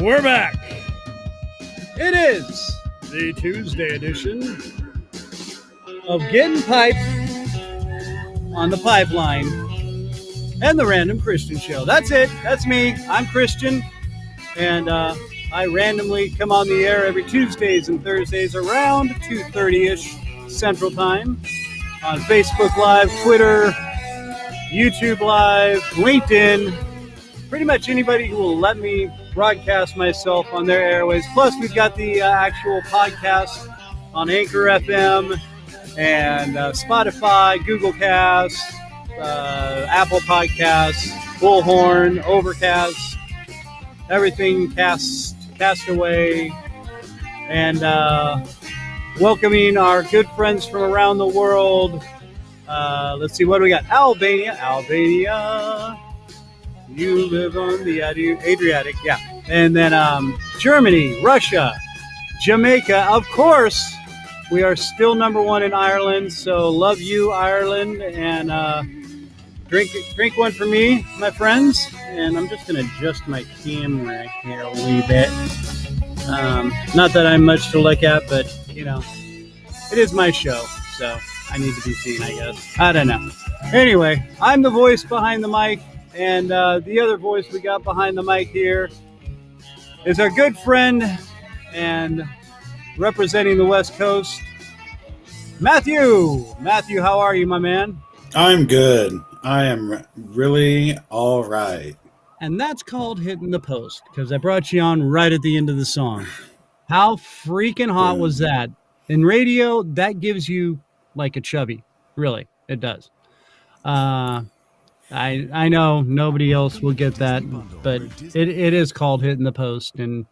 We're back. It is the Tuesday edition of Getting Piped on the Pipeline and the Random Kristian Show. That's it. That's me. I'm Kristian, and I randomly come on the air every Tuesdays and Thursdays around 2:30-ish Central Time on Facebook Live, Twitter, YouTube Live, LinkedIn, pretty much anybody who will let me broadcast myself on their airways. Plus, we've got the actual podcast on Anchor FM and Spotify, Google Cast, Apple Podcasts, Bullhorn, Overcast, everything Castaway, and welcoming our good friends from around the world. Let's see, what do we got? Albania. You live on the Adriatic, yeah. And then Germany, Russia, Jamaica. Of course, we are still number one in Ireland, so love you, Ireland. And drink one for me, my friends. And I'm just going to adjust my camera here a wee bit. Not that I'm much to look at, but, you know, it is my show, so I need to be seen, I guess. I don't know. Anyway, I'm the voice behind the mic. And the other voice we got behind the mic here is our good friend and representing the West Coast, Matthew. Matthew, how are you, my man? I'm good. I am really all right. And that's called hitting the post, because I brought you on right at the end of the song. How freaking hot was that? In radio, that gives you like a chubby. Really, it does. I know nobody else will get that, but it is called hitting the post, and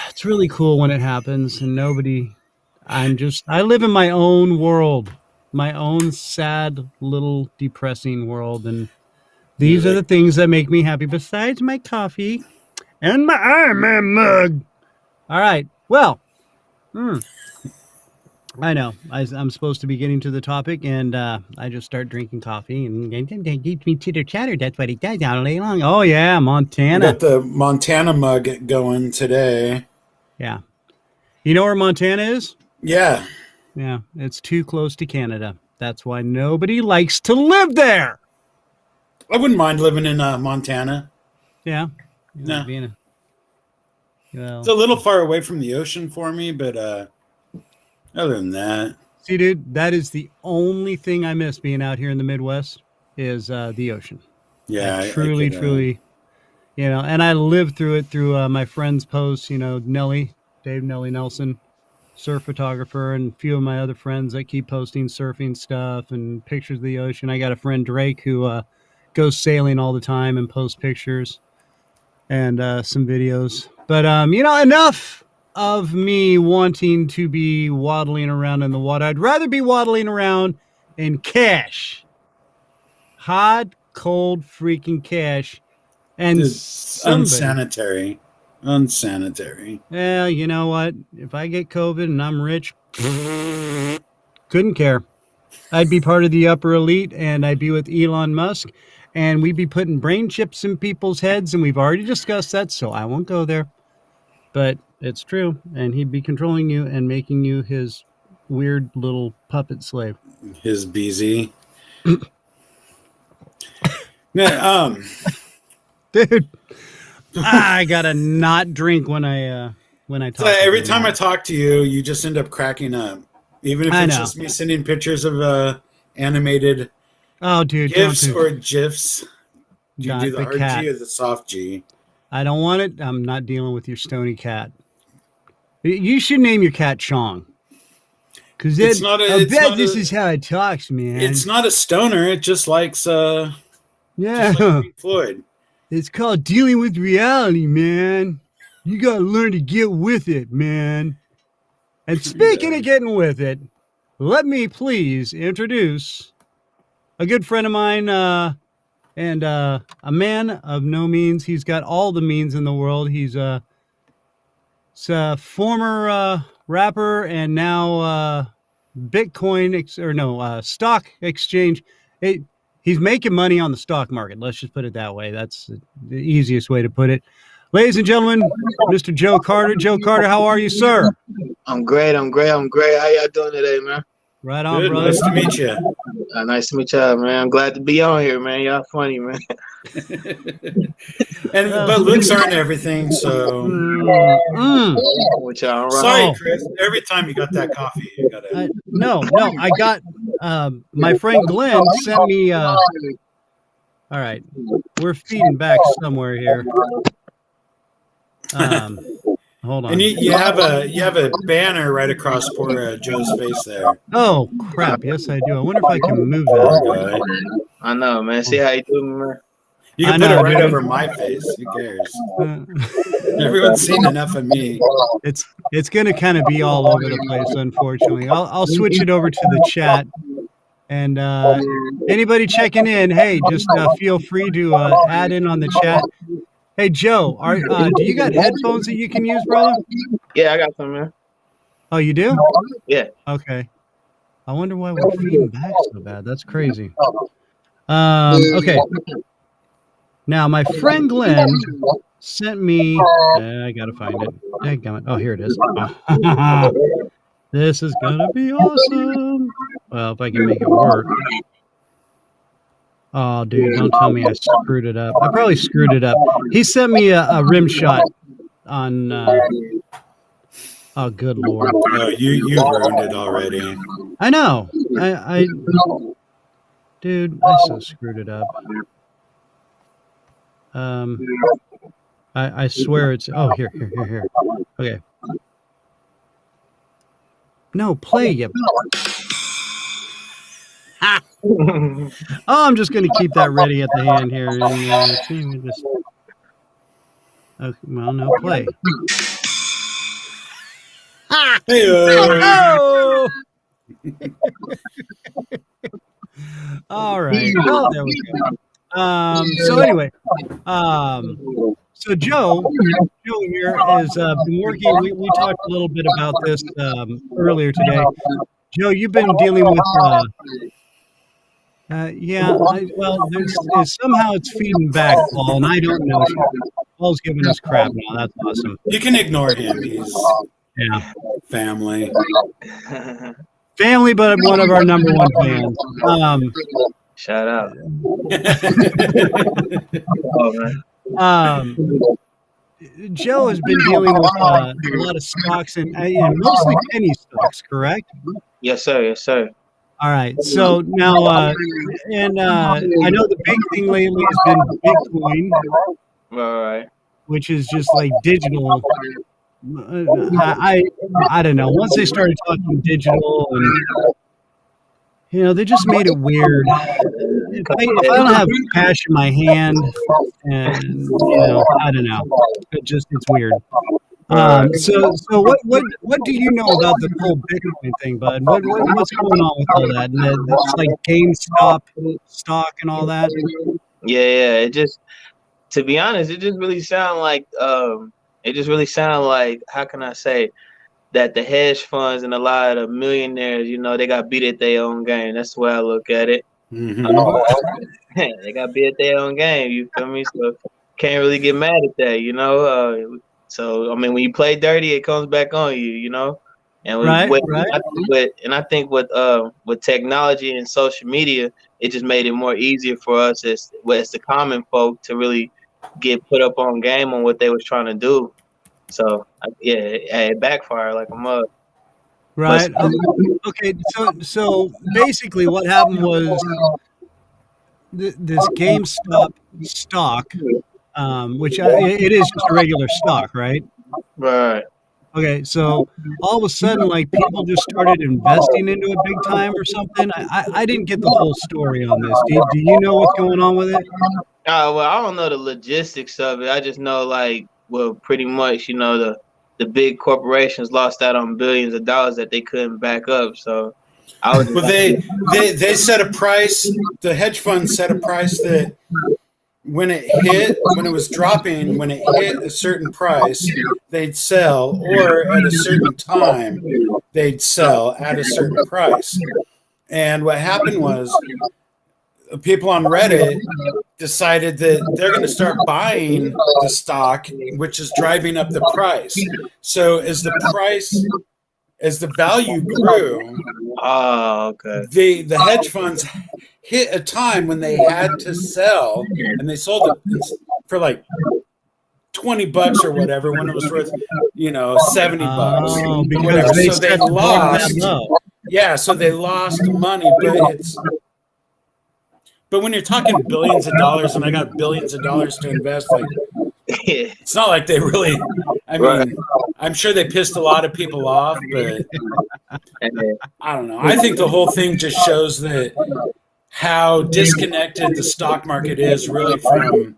it's really cool when it happens. And I live in my own world, my own sad little depressing world, and these are the things that make me happy. Besides my coffee and my Iron Man mug. All right, well. I know. I'm supposed to be getting to the topic, and I just start drinking coffee, and it keeps me chitter-chatter. That's what it does all day long. Oh, yeah, Montana. Got the Montana mug going today. Yeah. You know where Montana is? Yeah. Yeah, it's too close to Canada. That's why nobody likes to live there. I wouldn't mind living in Montana. Yeah. No. Well, it's a little far away from the ocean for me, but other than that. See, dude, that is the only thing I miss being out here in the Midwest is the ocean. Yeah. I truly, you know, and I lived through it through my friend's posts, you know, Dave Nelson, surf photographer, and a few of my other friends that keep posting surfing stuff and pictures of the ocean. I got a friend, Drake, who goes sailing all the time and posts pictures and some videos. But, you know, enough of me wanting to be waddling around in the water. I'd rather be waddling around in cash. Hot, cold, freaking cash. And it's unsanitary. Well, you know what? If I get COVID and I'm rich, couldn't care. I'd be part of the upper elite, and I'd be with Elon Musk, and we'd be putting brain chips in people's heads, and we've already discussed that, so I won't go there. But it's true, and he'd be controlling you and making you his weird little puppet slave. His BZ. Yeah, dude, I gotta not drink when I talk. So every time I talk to you, you just end up cracking up, even if it's just me sending pictures of animated GIFs or GIFs. Do you do the hard G or the soft G? I don't want it. I'm not dealing with your stony cat. You should name your cat Chong. Because this is how it talks, man. It's not a stoner. It just likes just like Pink Floyd. It's called dealing with reality, man. You got to learn to get with it, man. And speaking of getting with it, let me please introduce a good friend of mine and a man of no means. He's got all the means in the world. He's a former rapper and now stock exchange. He's making money on the stock market. Let's just put it that way. That's the easiest way to put it. Ladies and gentlemen, Mr. Joe Carter. Joe Carter, how are you, sir? I'm great. How y'all doing today, man? Right on, Good, brother. Nice to meet you. Nice to meet y'all, man. I'm glad to be on here, man. Y'all funny, man. But looks aren't everything, so. With y'all, Sorry, Chris. Every time you got that coffee, you got it. No. I got my friend Glenn sent me. All right, we're feeding back somewhere here. Hold on. And you have a banner right across poor Joe's face there. Oh crap! Yes, I do. I wonder if I can move that. I know, man. See how you doing, man? You can put it right over my face. Who cares? Everyone's seen enough of me. It's going to kind of be all over the place, unfortunately. I'll switch it over to the chat. And anybody checking in, hey, just feel free to add in on the chat. Hey, Joe, do you got headphones that you can use, brother? Yeah, I got some, man. Oh, you do? Yeah. Okay. I wonder why we're feeding back so bad. That's crazy. Okay. Now, my friend Glenn sent me. I gotta find it. Dadgummit. Oh, here it is. This is gonna be awesome. Well, if I can make it work. Oh, dude, don't tell me I screwed it up. I probably screwed it up. He sent me a rim shot on. Oh, good Lord. Oh, you ruined it already. I know. Dude, I so screwed it up. I swear it's. Oh, here. Okay. No, play you. Oh, I'm just going to keep that ready at the hand here. And, okay, well, no, play. Hey-o. All right. Well, there we go. So anyway, so Joe here has been working. We talked a little bit about this earlier today. Joe, you've been dealing with. Somehow it's feeding back, Paul, and I don't know. Paul's giving us crap now. That's awesome. You can ignore him. He's family. Family, but one of our number one fans. Shout out. Joe has been dealing with a lot of stocks and mostly penny stocks, correct? Yes, sir. All right. So now, I know the big thing lately has been Bitcoin. All right. Which is just like digital. I don't know. Once they started talking digital, and they just made it weird. If I don't have cash in my hand, and I don't know. It's weird. So what do you know about the whole Bitcoin thing, bud? What's going on with all that? And it's like GameStop stock and all that. Yeah. It just, to be honest, it just really sounded like how can I say that the hedge funds and a lot of the millionaires, they got beat at their own game. That's the way I look at it. Mm-hmm. They got beat at their own game. You feel me? So can't really get mad at that, So I mean, when you play dirty, it comes back on you, And I think with technology and social media, it just made it more easier for us as the common folk to really get put up on game on what they was trying to do. So it backfired like a mug. Right. Okay. So basically, what happened was this GameStop stock, which it is just a regular stock, right? Right. Okay. So all of a sudden, like people just started investing into it big time or something. I didn't get the whole story on this. Do you know what's going on with it? Well, I don't know the logistics of it. I just know pretty much, the big corporations lost out on billions of dollars that they couldn't back up. So I was they set a price. The hedge fund set a price that when it was dropping, when it hit a certain price, they'd sell, or at a certain time, they'd sell at a certain price. And what happened was people on Reddit decided that they're going to start buying the stock, which is driving up the price. So as the value grew, the hedge funds hit a time when they had to sell, and they sold it for like $20 or whatever when it was worth, $70 or whatever. So they lost. Yeah, so they lost money, but when you're talking billions of dollars, and I got billions of dollars to invest, like it's not like they really. I mean, I'm sure they pissed a lot of people off, but I don't know. I think the whole thing just shows that how disconnected the stock market is really from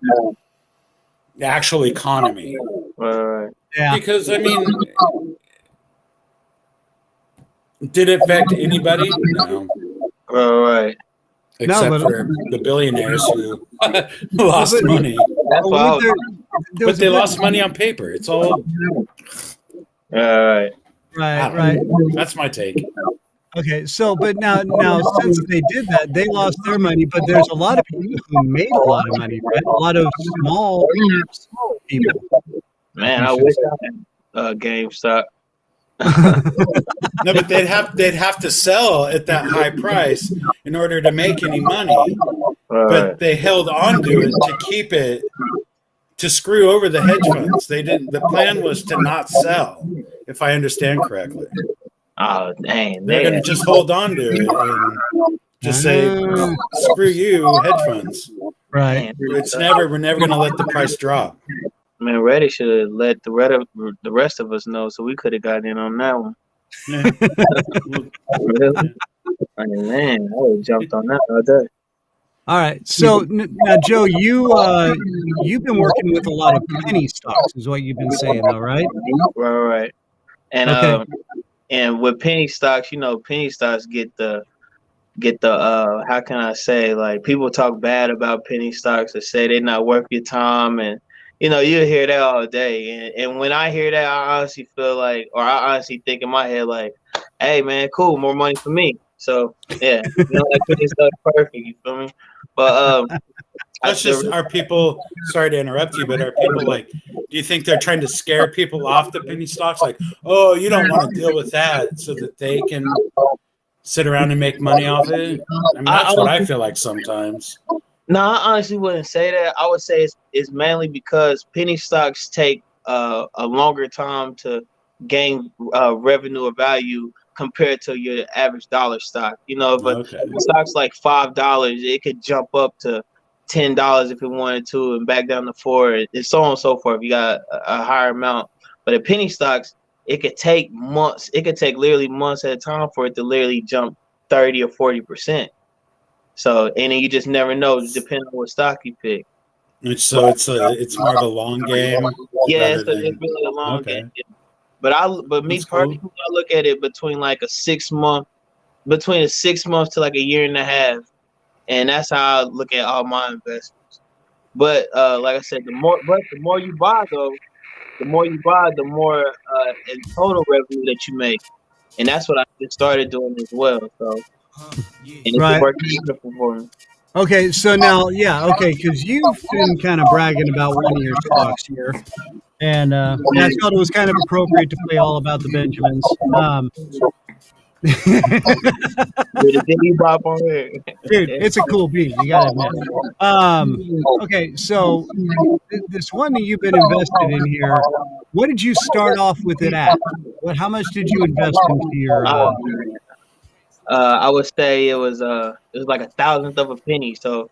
the actual economy. Yeah. Because I mean, did it affect anybody? No. Right. Except for the billionaires who lost money. But they lost money on paper. It's all. Right. That's my take. Okay, so but now since they did that, they lost their money, but there's a lot of people who made a lot of money, right? A lot of small people. Man, I wish I had GameStop. No, but they'd have to sell at that high price in order to make any money. But they held on to it to keep it, to screw over the hedge funds. They didn't. The plan was to not sell, if I understand correctly. Oh dang! They're going to just hold on to it and just say, "Screw you, hedge funds." Right. We're never going to let the price drop. Man, Reddit should have let the rest of us know, so we could have gotten in on that one. Really? I mean, man, I would have jumped on that all day. All right. So now, Joe, you've been working with a lot of penny stocks, is what you've been saying, though, right? Right. And and with penny stocks, penny stocks get the how can I say, like, people talk bad about penny stocks and say they're not worth your time, and you'll hear that all day. And when I hear that, I honestly feel like, or I honestly think in my head, like, hey man, cool, more money for me. So yeah, like penny stocks perfect, you feel me? But that's just, are people, sorry to interrupt you, but are people like, do you think they're trying to scare people off the penny stocks? Like, oh, you don't want to deal with that so that they can sit around and make money off it? I mean, that's what I feel like sometimes. No, I honestly wouldn't say that. I would say it's mainly because penny stocks take a longer time to gain revenue or value compared to your average dollar stock. But stocks like $5, it could jump up to $10 if it wanted to, and back down to $4, and so on and so forth. You got a higher amount. But at penny stocks, it could take months. It could take literally months at a time for it to literally jump 30 or 40%. So, and then you just never know, depending on what stock you pick. So it's more of a long game. Yeah, it's really a long game. But me personally, I look at it between like a 6 months to like a year and a half, and that's how I look at all my investments. But like I said, the more you buy, though, the more in total revenue that you make, and that's what I just started doing as well. So, and it's working beautiful for me. Okay, so now, because you've been kind of bragging about one of your stocks here, and I thought it was kind of appropriate to play all about the Benjamins. Dude, it's a cool beat, you gotta admit. Okay, so this one that you've been invested in here, what did you start off with it at? How much did you invest into your? I would say it was like 1,000th of a penny. So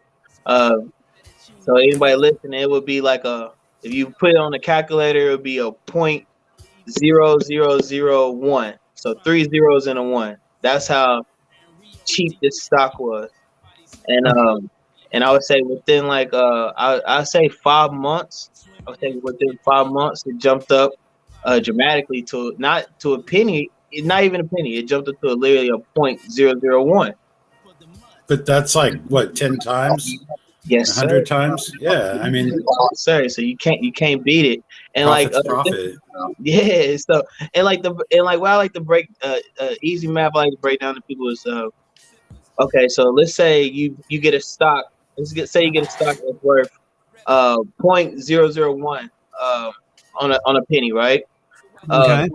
anybody listening, it would be like if you put it on the calculator, it would be a 0.0001. So 3 zeros and a 1. That's how cheap this stock was. And I would say within like I say 5 months. I would say within 5 months it jumped up dramatically to not to a penny. Not even a penny. It jumped up to literally a 0.001. But that's like what, 10 times? Yes, 100 times? Yeah, I mean, sorry. So you can't beat it. And profit. Yeah. So what I like to break easy math. I like to break down to people is Okay, so let's say you get a stock. Say you get a stock that's worth 0.001 on a penny, right? Okay.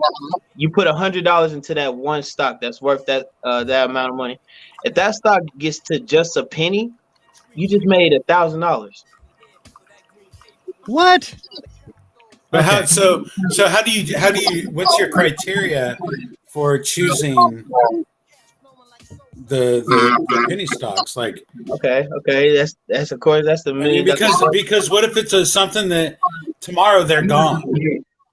You put $100 into that one stock that's worth that amount of money. If that stock gets to just a penny, you just made $1,000. What? But okay. So how do you what's your criteria for choosing the penny stocks? Like okay, that's of course that's the million. I mean, because what if it's something that tomorrow they're gone?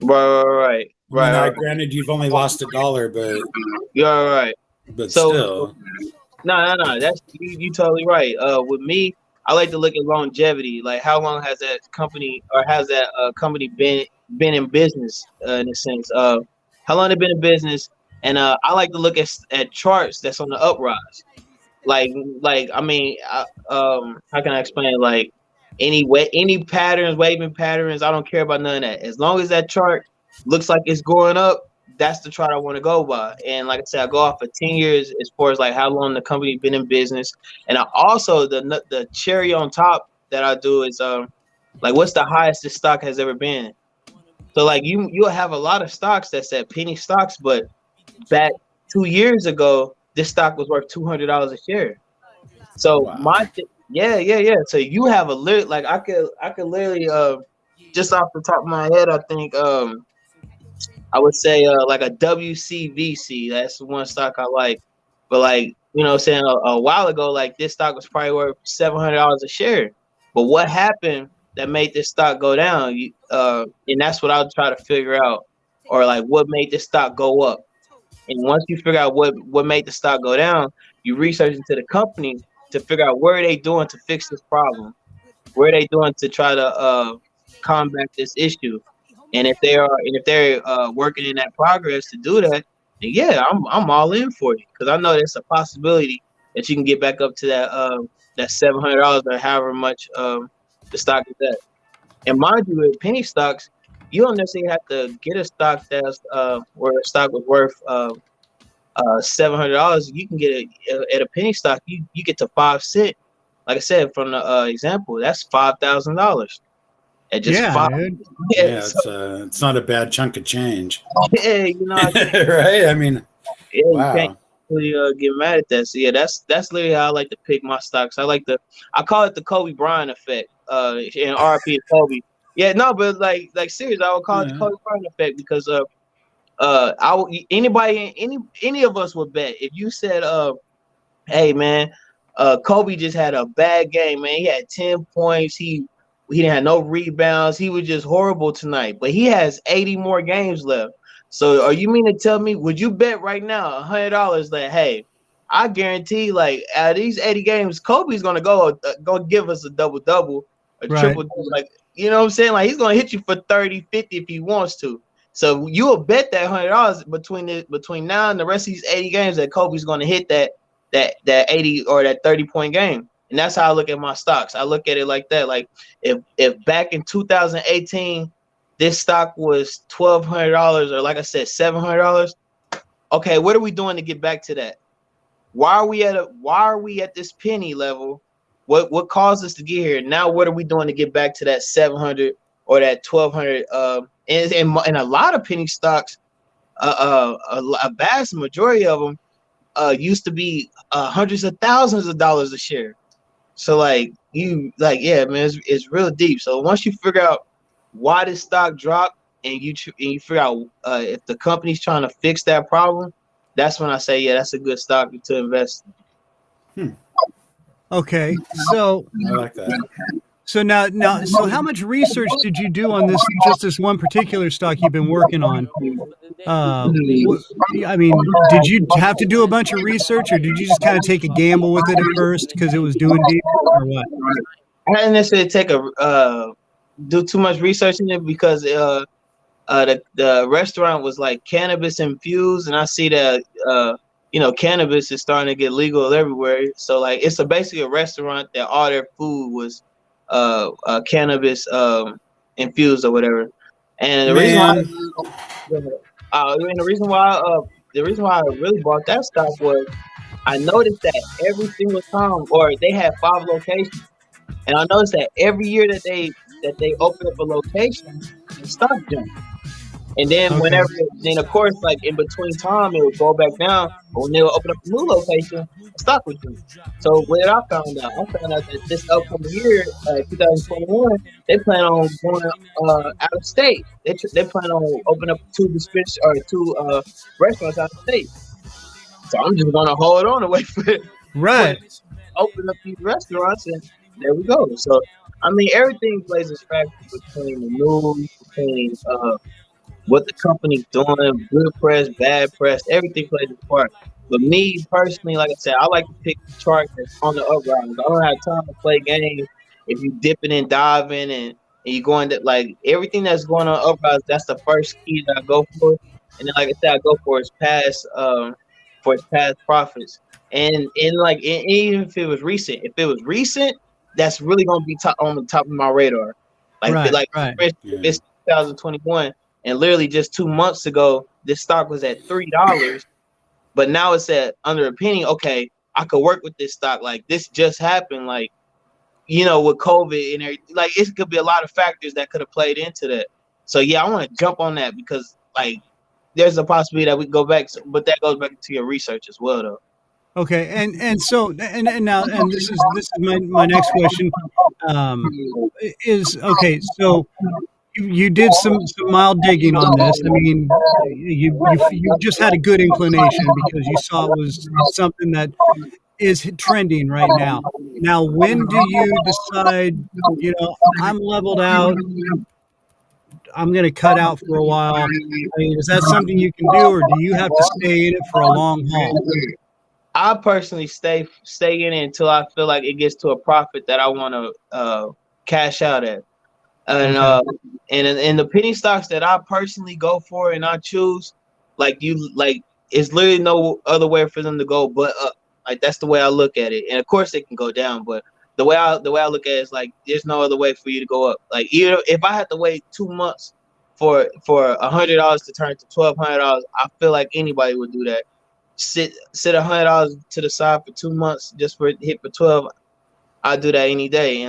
Right. Granted, you've only lost $1, but you're right. But so, still, no. That's you totally right. With me, I like to look at longevity. Like, how long has that company or has that company been in business? In a sense, how long they been in business, and I like to look at charts that's on the uprise. Like I mean, how can I explain it? Like any patterns, waving patterns, I don't care about none of that. As long as that chart looks like it's going up, that's the chart I want to go by. And like I said, I go off for 10 years as far as like how long the company been in business. And I also the cherry on top that I do is like what's the highest this stock has ever been. So like you'll have a lot of stocks that's at penny stocks, but back 2 years ago, this stock was worth $200 a share. So wow. Yeah. So you have like I could literally just off the top of my head, I think I would say like a WCVC. That's one stock I like. But like, you know what I'm saying, a while ago, like this stock was probably worth $700 a share. But what happened that made this stock go down? And that's what I'll try to figure out. Or like what made this stock go up. And once you figure out what made the stock go down, you research into the company to figure out what are they doing to fix this problem. What are they doing to try to combat this issue? And if they're working in that progress to do that, then yeah, I'm all in for you because I know there's a possibility that you can get back up to that $700 or however much the stock is at. And mind you, with penny stocks, you don't necessarily have to get a stock that's where a stock was worth $700. You can get it at a penny stock. You get to 5 cents. Like I said, from the example, that's $5,000. At just dude. Yeah, so, it's not a bad chunk of change. Yeah, you know, right? I mean, yeah, wow. You can't really get mad at that. So yeah, that's literally how I like to pick my stocks. I call it the Kobe Bryant effect. And RP to Kobe. Yeah, no, but like seriously, I would call it the Kobe Bryant effect because any of us would bet if you said hey man, Kobe just had a bad game, man. He had 10 points. He didn't have no rebounds. He was just horrible tonight. But he has 80 more games left. So are you mean to tell me, would you bet right now $100 that, hey, I guarantee like out of these 80 games, Kobe's gonna go give us a double-double, a triple-double, like, you know what I'm saying? Like he's gonna hit you for 30, 50 if he wants to. So you will bet that $100 between now and the rest of these 80 games that Kobe's gonna hit that 80 or that 30-point game. And that's how I look at my stocks. I look at it like that. Like if back in 2018, this stock was $1,200 or like I said, $700. Okay, what are we doing to get back to that? Why are we at this penny level? What caused us to get here? Now what are we doing to get back to that 700 or that 1,200? And a lot of penny stocks, a vast majority of them used to be hundreds of thousands of dollars a share. So yeah, man, it's real deep. So once you figure out why this stock dropped and you figure out if the company's trying to fix that problem, that's when I say, yeah, that's a good stock to invest in. Okay, so I like that. So so how much research did you do on this one particular stock you've been working on? I mean, did you have to do a bunch of research, or did you just kind of take a gamble with it at first because it was doing deep, or what? I didn't necessarily do too much research in it because the restaurant was like cannabis infused, and I see that cannabis is starting to get legal everywhere. So like it's basically a restaurant that all their food was cannabis infused or whatever. And the reason why I really bought that stock was I noticed that every single time, or they had 5 locations, and I noticed that every year that they open up a location, the stock jump. And then then of course, like in between time, it would go back down. But when they would open up a new location, the stock would jump. So what did I found out? I found out that this upcoming year, 2021, they plan on going out of state. They plan on opening up 2 dispensary or 2 restaurants out of state. So I'm just gonna hold on and wait for open up these restaurants, and there we go. So I mean, everything plays a factor between the news, between what the company's doing, good press, bad press, everything plays a part. But me personally, like I said, I like to pick the chart that's on the uprise. I don't have time to play games. If you dipping and diving and you going to like everything that's going on uprise, that's the first key that I go for. And then, like I said, I go for its past profits. And even if it was recent, that's really gonna be on the top of my radar. For instance, it's 2021. And literally just 2 months ago, this stock was at $3, but now it's at under a penny. Okay, I could work with this stock. Like this just happened, like with COVID and everything. Like it could be a lot of factors that could have played into that. So yeah, I want to jump on that because like there's a possibility that we go back, but that goes back to your research as well, though. Okay, and so now this is my next question. Okay, so. You did some mild digging on this. I mean, you just had a good inclination because you saw it was something that is trending right now. Now, when do you decide, I'm leveled out, I'm going to cut out for a while? I mean, is that something you can do, or do you have to stay in it for a long haul? I personally stay in it until I feel like it gets to a profit that I want to cash out at. And and the penny stocks that I personally go for and I choose, it's literally no other way for them to go but up. Like that's the way I look at it. And of course it can go down, but the way I look at it is like there's no other way for you to go up. Like if I had to wait 2 months for $100 to turn to $1,200, I feel like anybody would do that. Sit $100 to the side for 2 months just for it hit for 12. I'd do that any day.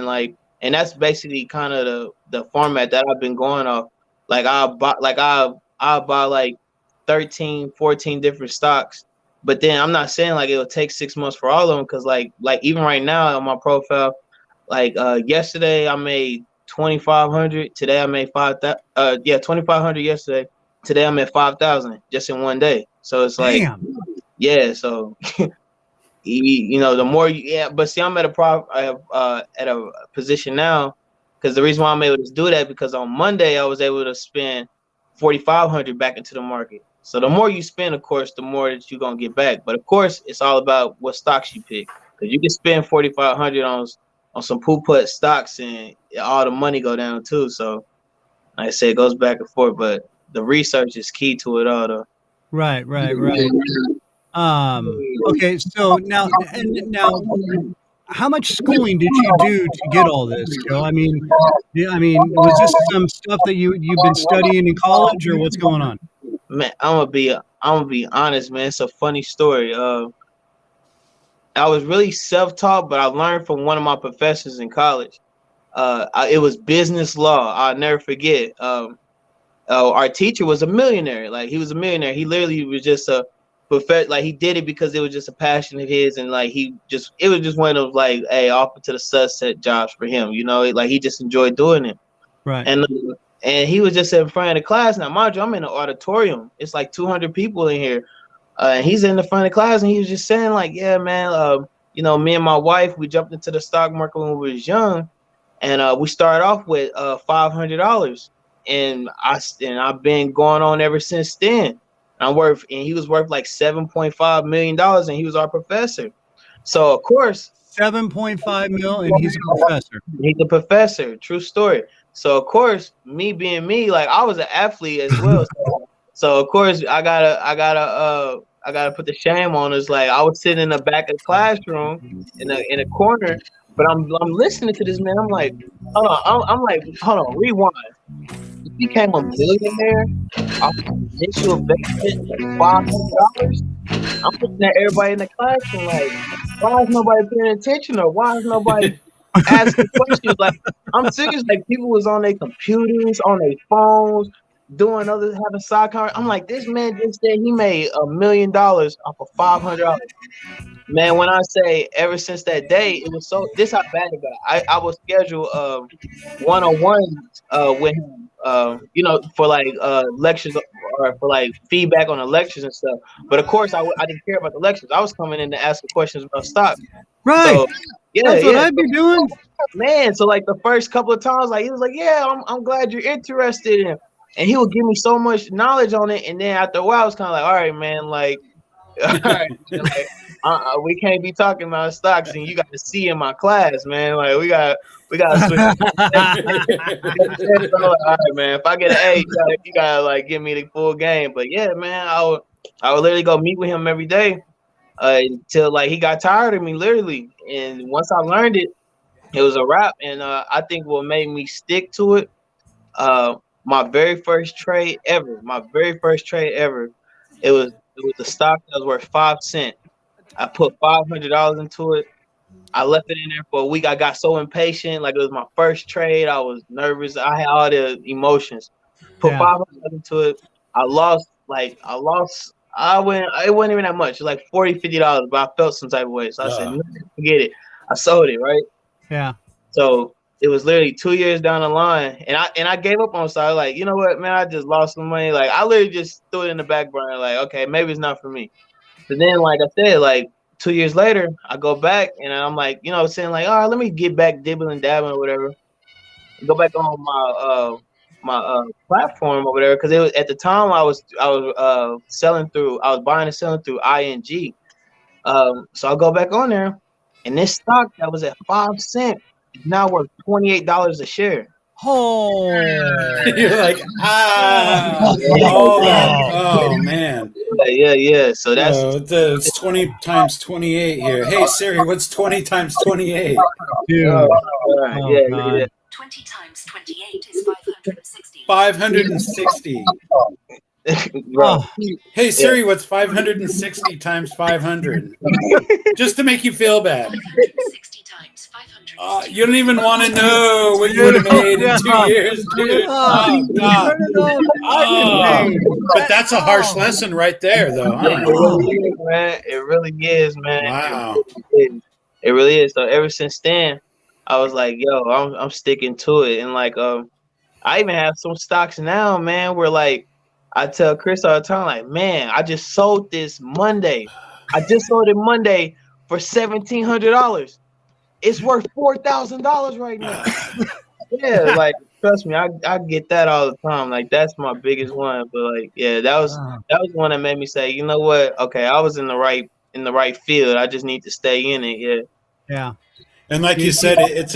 And that's basically kind of the format that I've been going off. Like I'll buy like 13, 14 different stocks. But then I'm not saying like it'll take 6 months for all of them, because like even right now on my profile, like yesterday I made 2,500. Today I made 5,000. 2,500 yesterday. Today I'm at 5,000 just in one day. So it's like, yeah. So the more but see, I'm at a position now, because the reason why I'm able to do that, because on Monday I was able to spend 4,500 back into the market. So the more you spend, of course, the more that you're gonna get back. But of course, it's all about what stocks you pick, because you can spend 4,500 on some poo-put stocks and all the money go down too. So like I said, it goes back and forth, but the research is key to it all, though. Right. Okay, so now, how much schooling did you do to get all this, Joe? I mean, was this some stuff that you've been studying in college, or what's going on? Man, I'm gonna be honest, man. It's a funny story. I was really self-taught, but I learned from one of my professors in college. It was business law. I'll never forget. Our teacher was a millionaire. Like, he was a millionaire. He literally was just a professor. Like, he did it because it was just a passion of his, and like it was just one of those like, hey, offer to the sunset jobs for him. Like he just enjoyed doing it. Right. And he was just in front of the class. Now, mind you, I'm in an auditorium. It's like 200 people in here. And he's in the front of the class, and he was just saying like, yeah, man, me and my wife, we jumped into the stock market when we was young, and we started off with $500, and I've been going on ever since then. And he was worth like $7.5 million, and he was our professor. So of course, 7.5 mil, and he's a professor. He's a professor. True story. So of course, me being me, like I was an athlete as well. So of course, I gotta put the shame on us. Like, I was sitting in the back of the classroom in a corner, but I'm listening to this man. I'm like, hold on, rewind. He became a millionaire off initial investment of $500. I'm looking at everybody in the classroom like, why is nobody paying attention, or why is nobody asking questions? Like, I'm serious. Like, people was on their computers, on their phones, doing other, having side conversations. I'm like, this man just said he made $1 million off of $500. Man, when I say ever since that day, it was so. This how bad it got. I was scheduled one-on-ones with him, for like lectures or for like feedback on the lectures and stuff. But of course, I didn't care about the lectures. I was coming in to ask questions about stock. Right. So, that's what I'd be doing. Man, so like the first couple of times, like he was like, "Yeah, I'm glad you're interested in," and he would give me so much knowledge on it. And then after a while, I was kind of like, "All right, man, like, all right, like, we can't be talking about stocks, and you got to see in my class, man. Like, we got to switch." So, all right, man. If I get an A, you gotta like give me the full game. But yeah, man, I would literally go meet with him every day until like he got tired of me, literally. And once I learned it, it was a wrap. And I think what made me stick to it, my very first trade ever, it was a stock that was worth 5 cents. I put $500 into it. I left it in there for a week. I got so impatient. Like, it was my first trade. I was nervous. I had all the emotions. Put $500 into it. I lost. It wasn't even that much. It was like $40, $50, but I felt some type of way. So I said, no, forget it. I sold it, right? Yeah. So it was literally 2 years down the line, and I gave up on stock. Like, you know what, man, I just lost some money. Like, I literally just threw it in the back burner. Like, okay, maybe it's not for me. But then, like I said, like 2 years later, I go back and I'm like, saying like, all right, let me get back dibbling and dabbling or whatever. Go back on my platform or whatever, because it was at the time I was buying and selling through ING. So I go back on there, and this stock that was at 5 cents is now worth $28 a share. Oh, you're like, man. Yeah. So that's it's 20 times 28 here. Hey Siri, what's 20 times 28? Dude. Yeah. 20 times 28 is 560. 560. Hey Siri, what's 560 times 500? Just to make you feel bad. 560 times 500. You don't even want to know what you would have made in 2 years, dude. Oh, God. But that's a harsh lesson right there, though. Huh? It really is, man. It really is, man. Wow. It really is. So ever since then, I was like, yo, I'm sticking to it. And like, I even have some stocks now, man, where like I tell Chris all the time, like, man, I just sold this Monday. I just sold it Monday for $1,700. It's worth $4,000 right now. Yeah, like, trust me, I get that all the time. Like, that's my biggest one. But like, yeah, that was one that made me say, you know what? Okay, I was in the right field. I just need to stay in it. Yeah. Yeah. And like you said, it's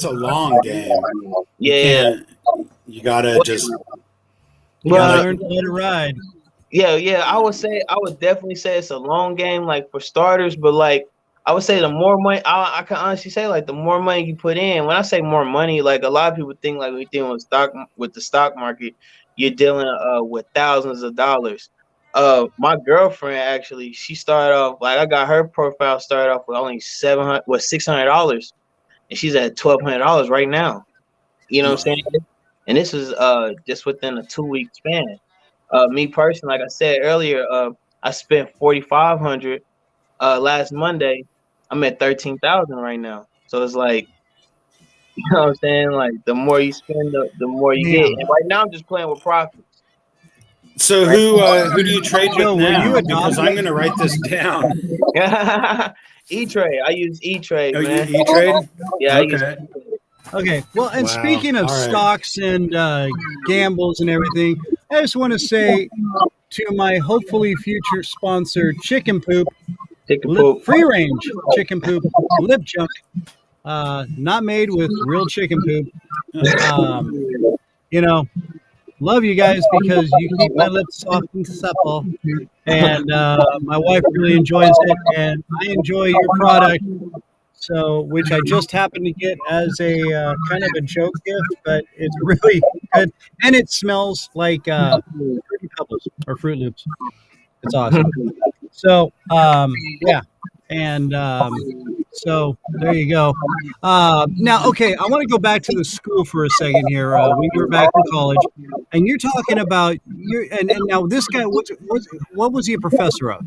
a long game. Yeah. You gotta just learn to let it ride. Yeah. I would definitely say it's a long game, like for starters. But like, I would say the more money, I can honestly say, like, the more money you put in. When I say more money, like, a lot of people think like when you're dealing with the stock market, you're dealing with thousands of dollars. My girlfriend, actually, she started off, like, I got her profile started off with only $600, and she's at $1,200 right now. You know what I'm saying? And this is just within a 2-week span. Me personally, like I said earlier, I spent $4,500 last Monday. I'm at 13,000 right now. So it's like, you know what I'm saying? Like, the more you spend, the more you get. And right now, I'm just playing with profits. So who do you trade with now? Because I'm going to write this down. E-Trade. I use E-Trade, man. E-Trade? Yeah, okay. I use E-Trade. Okay. Well, and speaking of stocks and gambles and everything, I just want to say to my hopefully future sponsor, Chicken Poop, free range chicken poop, lip junk, not made with real chicken poop. Love you guys because you keep my lips soft and supple, and my wife really enjoys it, and I enjoy your product. So, which I just happened to get as a kind of a joke gift, but it's really good, and it smells like Fruity Pebbles or Fruit Loops. It's awesome. So, yeah. And so there you go. Now, okay, I want to go back to the school for a second here. When you were back in college, and you're talking about and now this guy, what was he a professor of?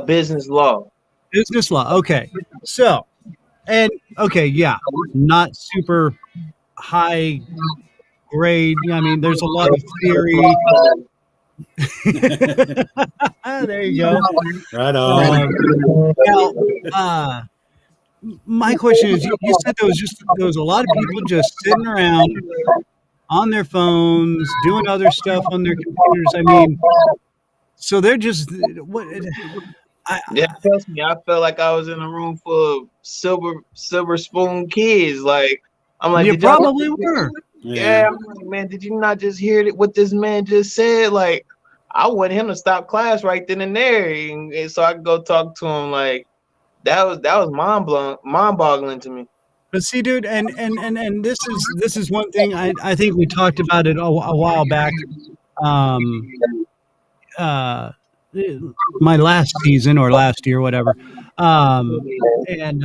Business law. Business law. Okay. So, and okay, yeah, not super high grade. I mean, there's a lot of theory. There you go. Right on. Now, my question is, you said there was a lot of people just sitting around on their phones, doing other stuff on their computers. I mean, so they're just what? Trust me, I felt like I was in a room full of silver spoon kids. Like, I'm like, you probably were. Yeah, I'm like, man, did you not just hear what this man just said? Like, I want him to stop class right then and there, and so I could go talk to him. Like, that was mind-boggling to me. But see, dude, and this is one thing I think we talked about it a while back. My last season or last year, whatever, and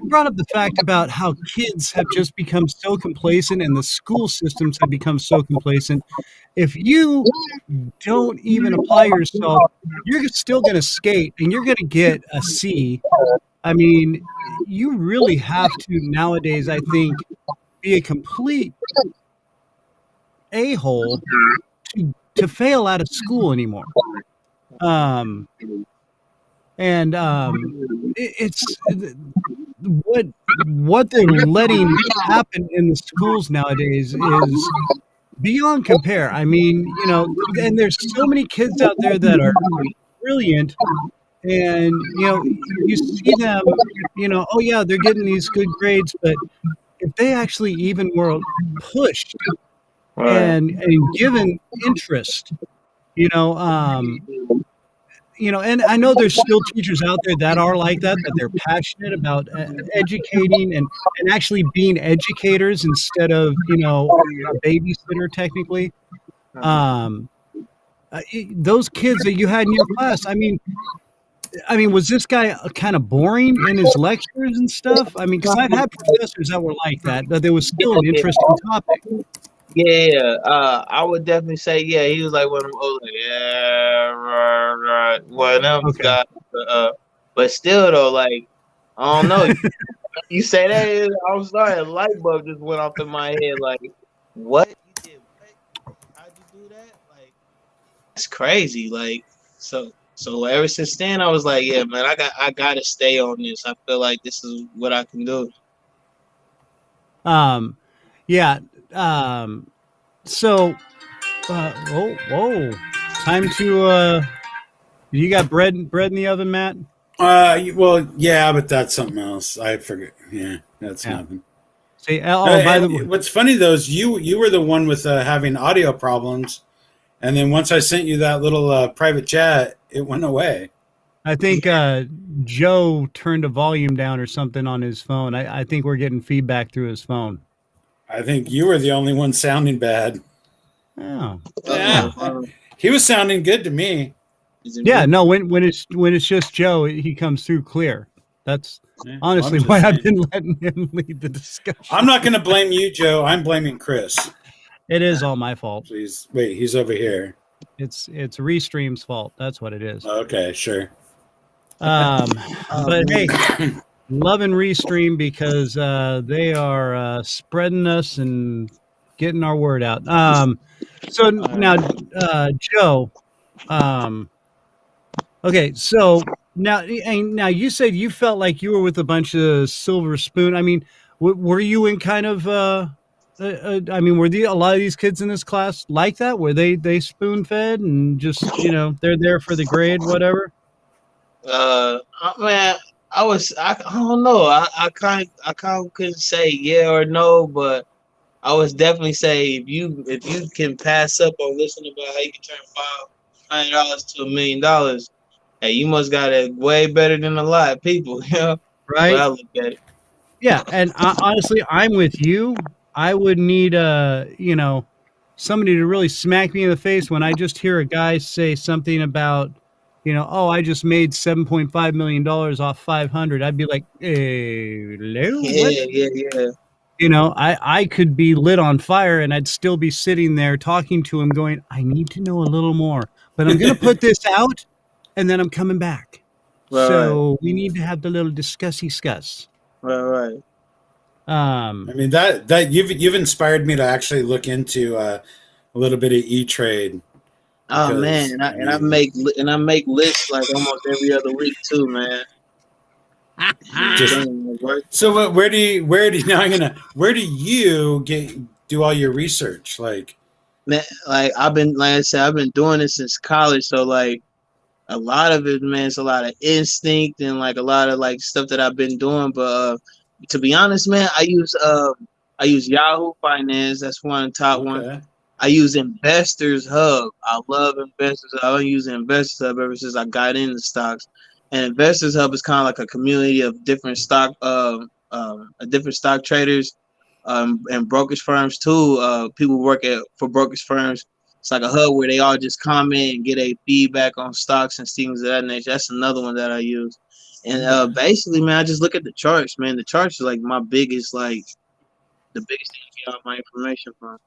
brought up the fact about how kids have just become so complacent, and the school systems have become so complacent. If you don't even apply yourself, you're still going to skate, and you're going to get a C. I mean, you really have to nowadays, I think, be a complete a-hole to fail out of school anymore. It's what they're letting happen in the schools nowadays is beyond compare. I mean, you know, and there's so many kids out there that are brilliant, and you know, you see them, you know, oh yeah, they're getting these good grades, but if they actually even were pushed and given interest, you know, and I know there's still teachers out there that are like that they're passionate about educating and actually being educators instead of, you know, a babysitter technically. Those kids that you had in your class, I mean, was this guy kind of boring in his lectures and stuff? I mean, because I've had professors that were like that, but there was still an interesting topic. Yeah, I would definitely say, yeah, he was like one of them old, like, yeah, right, one of them guys. But still, though, like, I don't know. You say that, I'm sorry, a light bulb just went off in my head. Like, what? You did what? How'd you do that? Like, it's crazy. Like, so ever since then, I was like, yeah, man, I gotta stay on this. I feel like this is what I can do. Yeah. So, whoa, time to, you got bread in the oven, Matt? Well, yeah, but that's something else. I forget. Yeah, that's nothing. See, by the way, what's funny though is you were the one with having audio problems, and then once I sent you that little private chat, it went away. I think Joe turned a volume down or something on his phone. I think we're getting feedback through his phone. I think you were the only one sounding bad. Oh, yeah. He was sounding good to me. Yeah, no. When it's just Joe, he comes through clear. That's honestly why I've been letting him lead the discussion. I'm not going to blame you, Joe. I'm blaming Chris. It is all my fault. Please wait. He's over here. It's Restream's fault. That's what it is. Okay, sure. But hey, loving Restream because they are spreading us and getting our word out. So now, Joe. Okay, so now you said you felt like you were with a bunch of silver spoon. I mean, were you in kind of? I mean, were a lot of these kids in this class like that? Were they spoon fed and just they're there for the grade, whatever? Man, I don't know. I kind of couldn't say yeah or no, but I was definitely say if you can pass up on listening about how you can turn $500 to $1 million, hey, you must got it way better than a lot of people, you know? Right. Well, I look at it. Yeah, and honestly, I'm with you. I would need somebody to really smack me in the face when I just hear a guy say something about oh, I just made $7.5 million off 500. I'd be like, hello? Yeah. I could be lit on fire and I'd still be sitting there talking to him going, I need to know a little more, but I'm going to put this out and then I'm coming back. Right, so we need to have the little discuss. Right. I mean that you've inspired me to actually look into a little bit of E-Trade. Oh man, I make lists like almost every other week too, man. So where do you do all your research? Like, man, like I've been doing this since college, so like a lot of it, man, it's a lot of instinct and like a lot of like stuff that I've been doing. But to be honest, man, I use Yahoo Finance. That's one top one. I use Investors Hub. I love Investors Hub. I've been using Investors Hub ever since I got into stocks. And Investors Hub is kind of like a community of different stock traders and brokerage firms too. People work for brokerage firms. It's like a hub where they all just comment and get a feedback on stocks and things of that nature. That's another one that I use. And basically, man, I just look at the charts, man. The charts are like the biggest thing to get all my information from.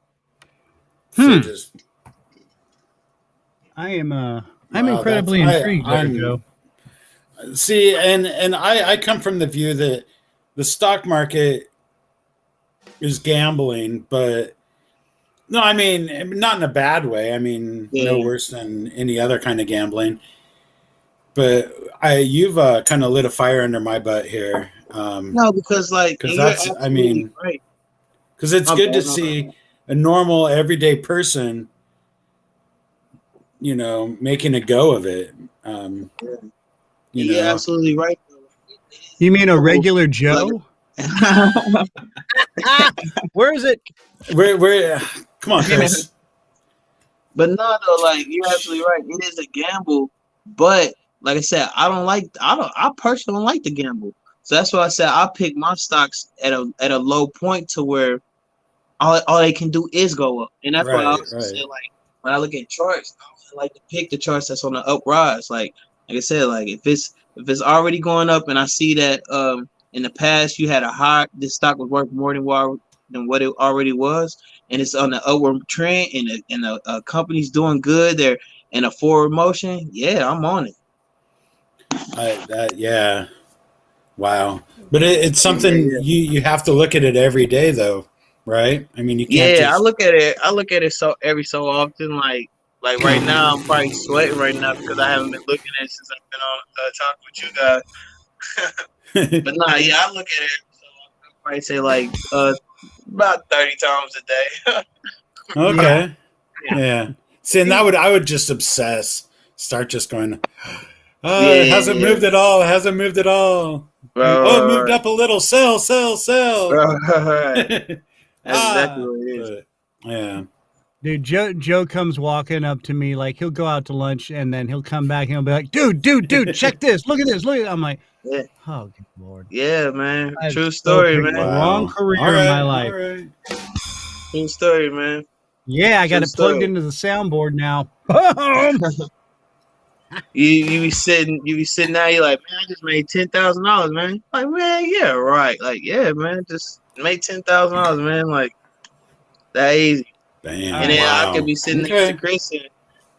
I'm incredibly intrigued, Joe. See, and I come from the view that the stock market is gambling, but no, I mean, not in a bad way. I mean, no worse than any other kind of gambling. But you've kind of lit a fire under my butt here. No, because that's, I mean, because it's good to see a normal everyday person, making a go of it. You're absolutely right. You mean a regular Joe? Where is it? Where? Come on, Chris. But no, though, like you're absolutely right. It is a gamble, but like I said, I personally don't like to gamble. So that's why I said I pick my stocks at a low point to where all they can do is go up. And that's why I also say, like, when I look at charts, I like to pick the charts that's on the uprise. Like I said, like if it's already going up and I see that in the past you had this stock was worth more than what it already was, and it's on the upward trend and the company's doing good, they're in a forward motion, I'm on it. Yeah. Wow. But it's something you have to look at it every day though, right? I mean, you can't I look at it so every so often, like right now I'm probably sweating right now because I haven't been looking at it since I've been on talking with you guys. But I look at it, so I'll probably say like about 30 times a day. Okay. Yeah. See, and I would just obsess. Start just going, it hasn't moved at all. It hasn't moved at all. It moved up a little. Sell. Right. That's exactly what it is. Yeah. Dude, Joe comes walking up to me, like he'll go out to lunch and then he'll come back and he'll be like, dude, check this. Look at this. I'm like, oh, good Lord. Yeah, man. True story, man. Long career in my life. Right. True story, man. Yeah, I got it plugged into the soundboard now. You be sitting now, you're like, man, I just made $10,000, man. Like, man, yeah, right. Like, yeah, man, just made $10,000, man. Like, that easy. Damn, and then I could be sitting next to Chris and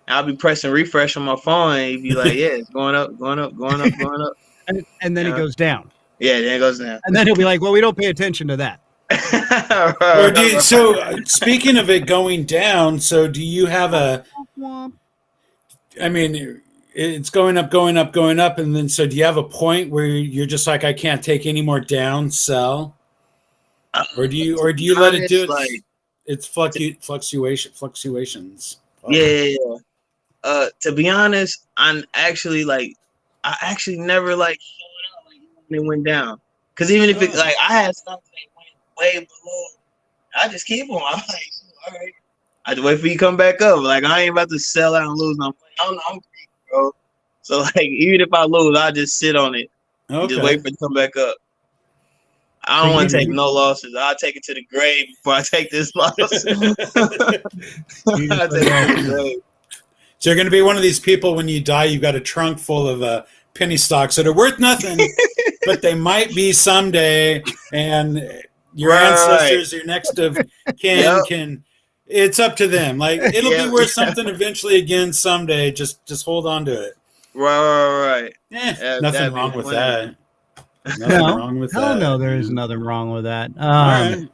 I'll be pressing refresh on my phone and he'd be like, yeah, it's going up. And then it goes down. Yeah, then it goes down. And then he'll be like, well, we don't pay attention to that. So speaking of it going down, so do you have I mean, it's going up, and then so do you have a point where you're just like, I can't take any more down, sell? Or do you let it do it? Like, it's fluctuations. Oh. Yeah. To be honest, I actually never like when it went down. Because even if it I had something that went way below, I just keep them. I'm like, all right. I just wait for you to come back up. Like, I ain't about to sell out and lose. I'm free, bro. So like, even if I lose, I just sit on it. Okay. Just wait for it to come back up. I don't want to take no losses. I'll take it to the grave before I take this loss. So you're going to be one of these people when you die, you've got a trunk full of penny stocks that are worth nothing, but they might be someday, and your ancestors, your next of kin can. It's up to them. Like it'll be worth something eventually again someday. Just hold on to it. Right. Nothing wrong with that. Nothing wrong with that. No, there is nothing wrong with that. All right.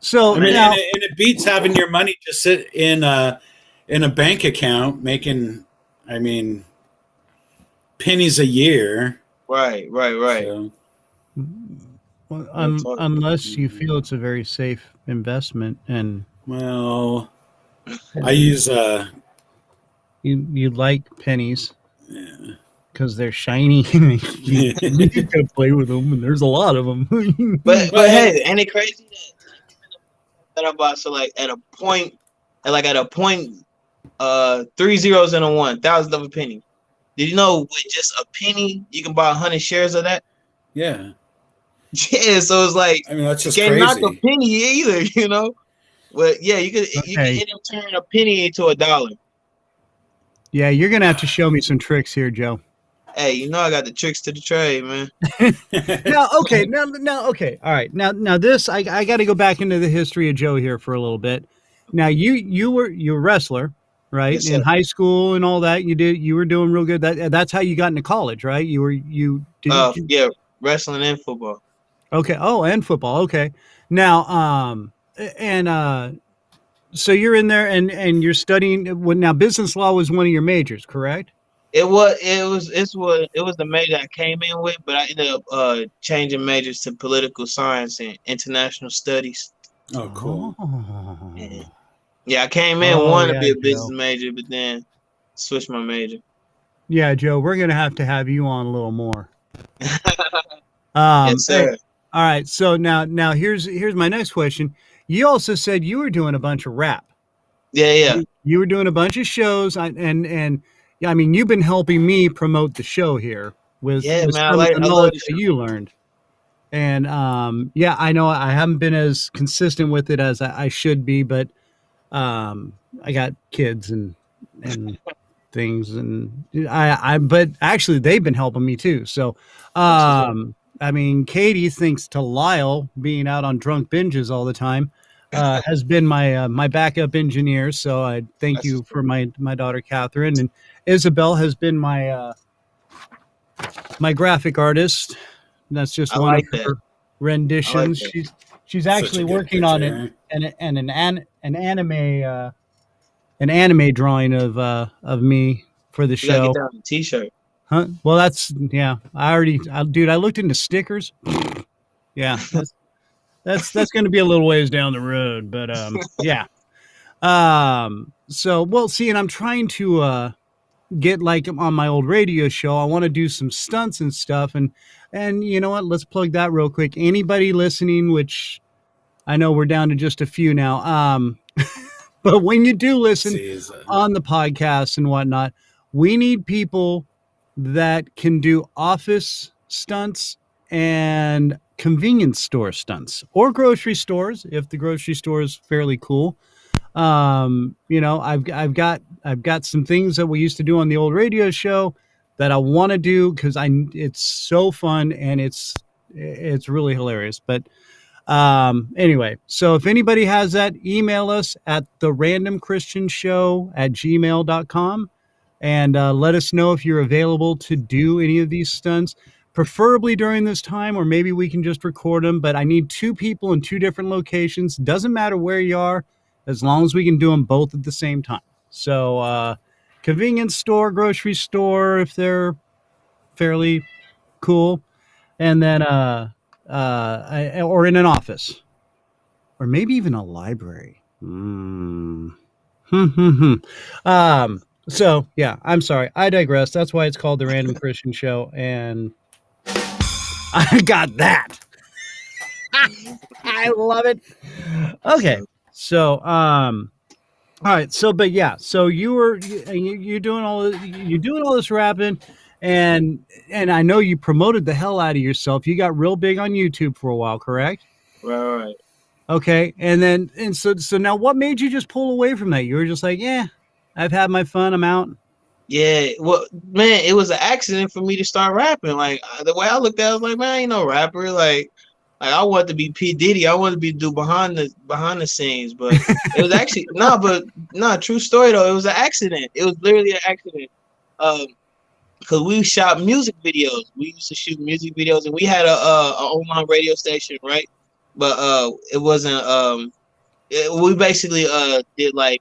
So I mean, and it beats having your money just sit in a bank account making, I mean, pennies a year. Right. So, well, unless you feel it's a very safe investment, and well, I use you like pennies, because they're shiny. You can play with them, and there's a lot of them. but hey, ain't it crazy that about so like at a point, 3 zeros and a 1, thousands of a penny. Did you know with just a penny you can buy 100 shares of that? Yeah. Yeah, so it's like, I mean, that's just can't crazy. knock a penny either, you know. But yeah, you can end up turning a penny into $1. Yeah, you're gonna have to show me some tricks here, Joe. Hey, you know I got the tricks to the trade, man. Now, okay. All right. Now this, I got to go back into the history of Joe here for a little bit. Now, you were a wrestler, right? Yes, in high school and all that. You were doing real good. That's how you got into college, right? Yeah, wrestling and football. Okay. Oh, and football. Okay. Now, so you're in there and you're studying. Now, business law was one of your majors, correct? It was the major I came in with, but I ended up changing majors to political science and international studies. Oh, cool. Yeah, I came in wanting to be a business major, but then switched my major. Yeah, Joe, we're gonna have to have you on a little more. Yes, sir. Hey, all right, so now here's my next question. You also said you were doing a bunch of rap. Yeah. You were doing a bunch of shows, and yeah, I mean, you've been helping me promote the show here with some of the knowledge that you learned. And yeah, I know I haven't been as consistent with it as I should be, but I got kids and things, and but actually they've been helping me too. So I mean, Katie, thanks to Lyle being out on drunk binges all the time, has been my backup engineer. So I thank you for my daughter Catherine, and Isabel has been my graphic artist. That's just one of her renditions. She's actually working on an anime drawing of me for the show. You gotta get down a t-shirt. Huh? Well, I looked into stickers. Yeah, that's going to be a little ways down the road, but yeah. So, well, see, and I'm trying to get like on my old radio show. I want to do some stunts and stuff, and you know what? Let's plug that real quick. Anybody listening, which I know we're down to just a few now. But when you do listen on the podcast and whatnot, we need people that can do office stunts and convenience store stunts, or grocery stores if the grocery store is fairly cool. You know, I've got some things that we used to do on the old radio show that I want to do because it's so fun and it's really hilarious. But anyway, so if anybody has that, email us at therandomkristianshow@gmail.com and let us know if you're available to do any of these stunts, preferably during this time, or maybe we can just record them. But I need 2 people in 2 different locations. Doesn't matter where you are, as long as we can do them both at the same time. So convenience store, grocery store, if they're fairly cool, and then or in an office, or maybe even a library. So yeah, I'm sorry, I digress. That's why it's called the Random Kristian Show, and I got that. I love it. Okay, so all right, so but yeah, so you're doing all this rapping, and I know you promoted the hell out of yourself. You got real big on YouTube for a while, correct? Right. Okay, and so now, what made you just pull away from that? You were just like, yeah, I've had my fun. I'm out. Yeah, well, man, it was an accident for me to start rapping. Like the way I looked at it, I was like, man, I ain't no rapper. Like I wanted to be P Diddy. I wanted to do behind the scenes, but it was actually true story though. It was an accident. It was literally an accident. Because we shot music videos. We used to shoot music videos, and we had a online radio station, right? But it wasn't. We basically did like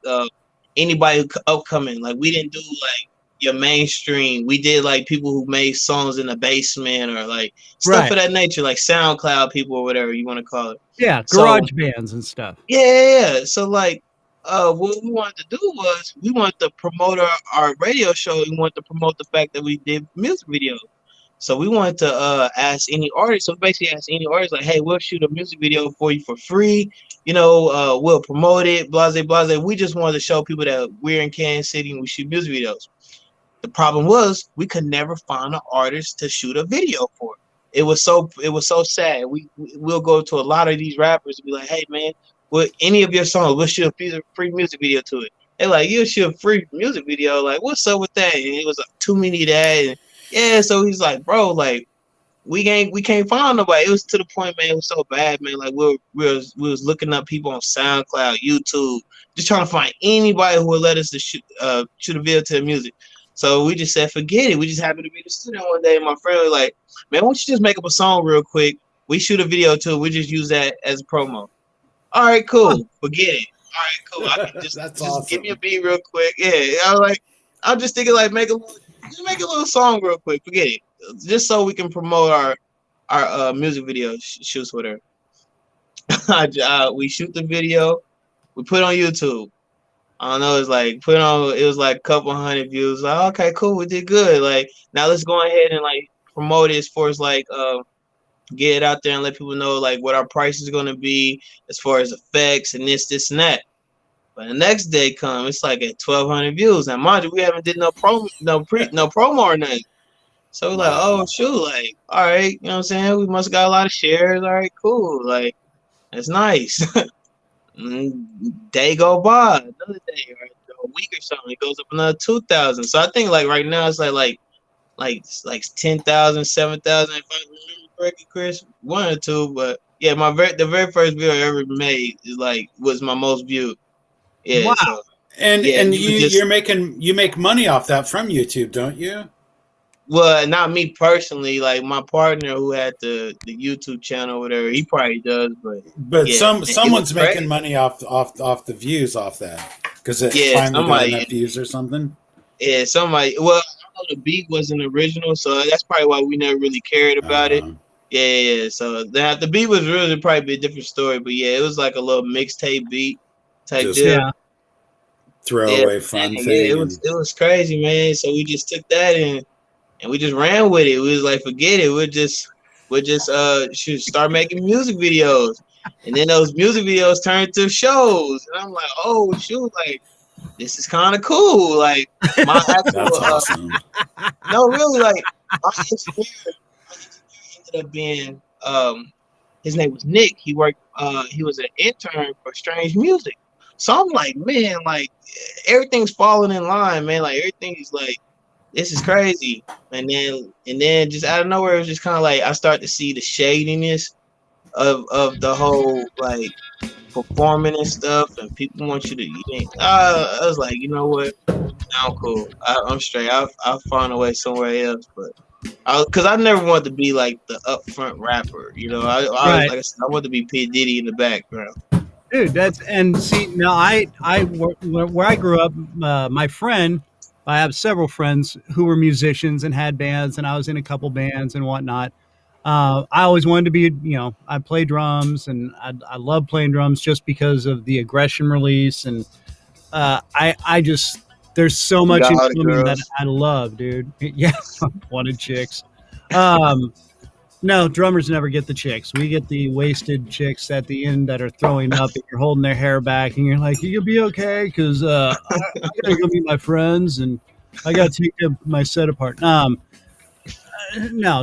anybody upcoming. Like we didn't do like your mainstream. We did like people who made songs in the basement or like stuff of that nature, like SoundCloud people or whatever you want to call it. Yeah, garage bands and stuff. Yeah. So like, what we wanted to do was we wanted to promote our radio show. We wanted to promote the fact that we did music videos. So we wanted to ask any artist. So basically, ask any artist like, "Hey, we'll shoot a music video for you for free. You know, we'll promote it. Blase, blase." We just wanted to show people that we're in Kansas City and we shoot music videos. The problem was we could never find an artist to shoot a video for. It was so sad. We'll go to a lot of these rappers and be like, "Hey, man, what any of your songs? We'll shoot a free music video to it." They're like, "You'll shoot a free music video? Like, what's up with that?" And it was too many of that. And yeah, so he's like, "Bro, like, we can't find nobody." It was to the point, man. It was so bad, man. Like we was looking up people on SoundCloud, YouTube, just trying to find anybody who would let us to shoot a video to the music. So we just said, forget it. We just happened to be in the studio one day, and my friend was like, "Man, why don't you just make up a song real quick? We shoot a video too. We just use that as a promo." All right, cool. Forget it. All right, cool. I can just awesome. Give me a beat real quick. Yeah, I'm just thinking like make a little song real quick. Forget it, just so we can promote our music video shoots with her. We shoot the video, we put it on YouTube. I don't know, it was like a couple hundred views. Like, okay, cool, we did good. Like now let's go ahead and like promote it as far as like get it out there and let people know like what our price is gonna be as far as effects and this and that. But the next day come, it's like at 1,200 views. And mind you, we haven't did no promo or nothing. So we're like, oh shoot, like, all right, you know what I'm saying? We must have got a lot of shares. All right, cool. Like, that's nice. Day go by, another day, or a week or something, it goes up another 2,000. So I think like right now it's like 10,000, 7,000, if I remember correctly, Chris, one or two. But yeah, the very first video I ever made was my most viewed. Yeah. Wow. So, and you make money off that from YouTube, don't you? Well, not me personally. Like my partner who had the YouTube channel, or whatever, he probably does. But yeah, someone's making money off the views off that because it finally got enough views or something. Yeah, somebody. Well, I know the beat wasn't original, so that's probably why we never really cared about it. Yeah. So the beat was really probably a different story, but yeah, it was like a little mixtape beat type deal. Yeah. Throwaway fun thing. Yeah, it was crazy, man. So we just took that and we just ran with it. We was like, forget it. We'll just should start making music videos. And then those music videos turned to shows. And I'm like, oh shoot, like this is kind of cool. Like my actual awesome. No, really, like my engineer ended up being his name was Nick. He was an intern for Strange Music. So I'm like, man, like everything's falling in line, man. Like everything is like, this is crazy. And then just out of nowhere, it was just kind of like I start to see the shadiness of the whole like performing and stuff, and people want you to. I was like, you know what? I'm cool. I'm straight. I'll find a way somewhere else, but because I never wanted to be like the upfront rapper, you know. Like I said, I wanted to be P Diddy in the background. Dude, where I grew up, my friend. I have several friends who were musicians and had bands, and I was in a couple bands and whatnot. I always wanted to be, I play drums, and I love playing drums just because of the aggression release. And there's so much in drumming that I love, dude. Yeah, wanted chicks. No, drummers never get the chicks. We get the wasted chicks at the end that are throwing up and you're holding their hair back and you're like, you'll be okay because I gotta go meet my friends and I gotta take my set apart. No,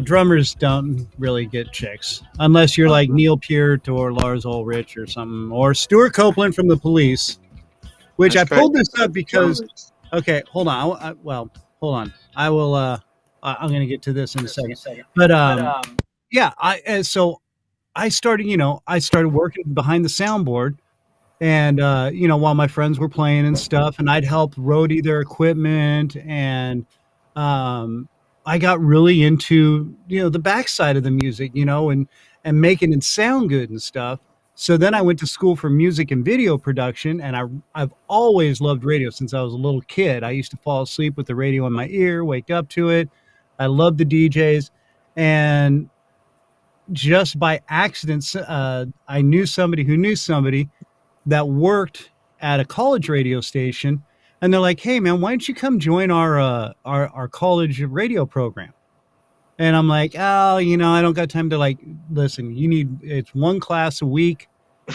drummers don't really get chicks unless you're like Neil Peart or Lars Ulrich or something, or Stuart Copeland from The Police, which I pulled this up because Okay, hold on. Hold on. I will. I'm going to get to this in a second. But yeah. So I started. I started working behind the soundboard, and while my friends were playing and stuff, and I'd help roadie their equipment, and um, I got really into the backside of the music, and making it sound good and stuff. So then I went to school for music and video production, and I've always loved radio since I was a little kid. I used to fall asleep with the radio in my ear, wake up to it. I loved the DJs, and just by accident, I knew somebody who knew somebody that worked at a college radio station, and they're like, "Hey, man, why don't you come join our college radio program?" And I'm like, "Oh, I don't got time to listen. It's one class a week."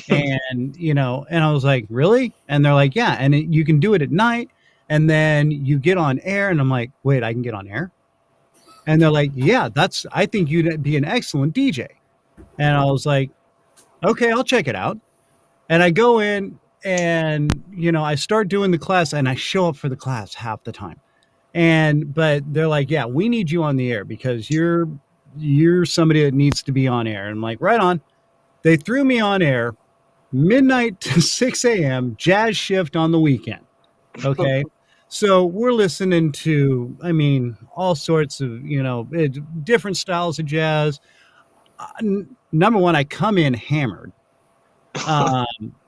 And and I was like, "Really?" And they're like, "Yeah, and you can do it at night, and then you get on air." And I'm like, "Wait, I can get on air?" And they're like, "Yeah, I think you'd be an excellent DJ." And I was like, "Okay, I'll check it out." And I go in, and I start doing the class, and I show up for the class half the time. But they're like, "Yeah, we need you on the air because you're somebody that needs to be on air." And I'm like, "Right on." They threw me on air, midnight to 6 a.m., jazz shift on the weekend. Okay. So we're listening to, all sorts of, different styles of jazz. Number one, I come in hammered.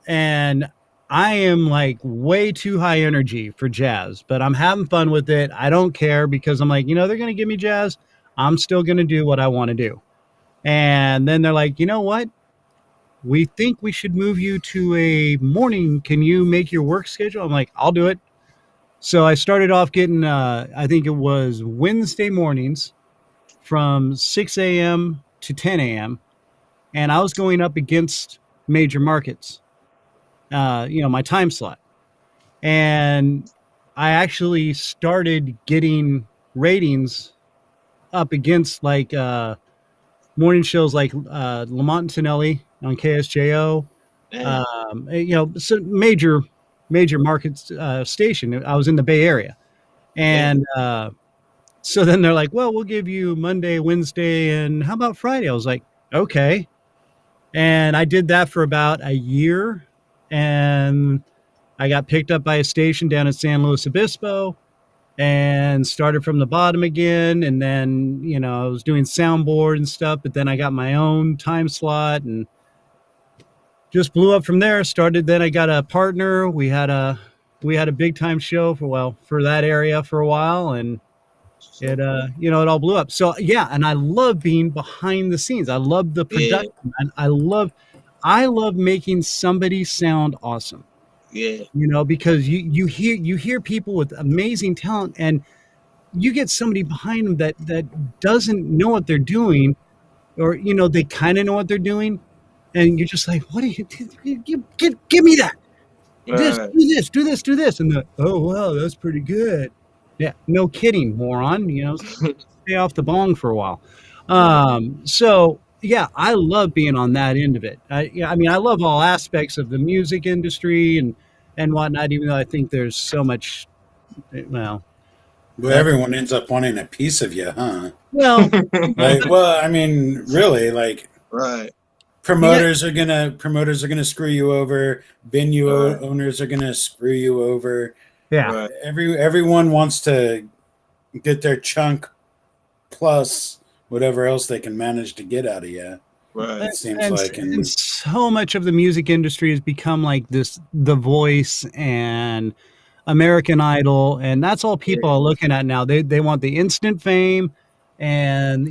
And I am like way too high energy for jazz, but I'm having fun with it. I don't care because I'm like, they're going to give me jazz. I'm still going to do what I want to do. And then they're like, "You know what? We think we should move you to a morning. Can you make your work schedule?" I'm like, "I'll do it." So I started off getting, I think it was Wednesday mornings from 6 a.m. to 10 a.m. And I was going up against major markets, my time slot. And I actually started getting ratings up against morning shows like Lamont and Tonelli on KSJO, so major market station. I was in the Bay Area. And so then they're like, "Well, we'll give you Monday, Wednesday, and how about Friday?" I was like, "Okay." And I did that for about a year, and I got picked up by a station down in San Luis Obispo and started from the bottom again. And then, I was doing soundboard and stuff, but then I got my own time slot and just blew up from there. Then I got a partner. We had a big time show for that area for a while, and it all blew up. So yeah, and I love being behind the scenes. I love the production. Yeah. And I love making somebody sound awesome. Yeah. Because you hear people with amazing talent, and you get somebody behind them that doesn't know what they're doing, or they kind of know what they're doing, and you're just like, "What are you give me that? Do this," and "Oh wow, that's pretty good." Yeah, no kidding, moron. Stay off the bong for a while. So yeah, I love being on that end of it. I love all aspects of the music industry and whatnot, even though I think there's so much. Well, everyone ends up wanting a piece of you, huh? Well, really, right. Promoters are gonna screw you over. Venue owners are gonna screw you over. Yeah. Right. Everyone wants to get their chunk plus whatever else they can manage to get out of you. Right. It seems like. And so much of the music industry has become like this, The Voice and American Idol, and that's all people are looking at now. They want the instant fame, and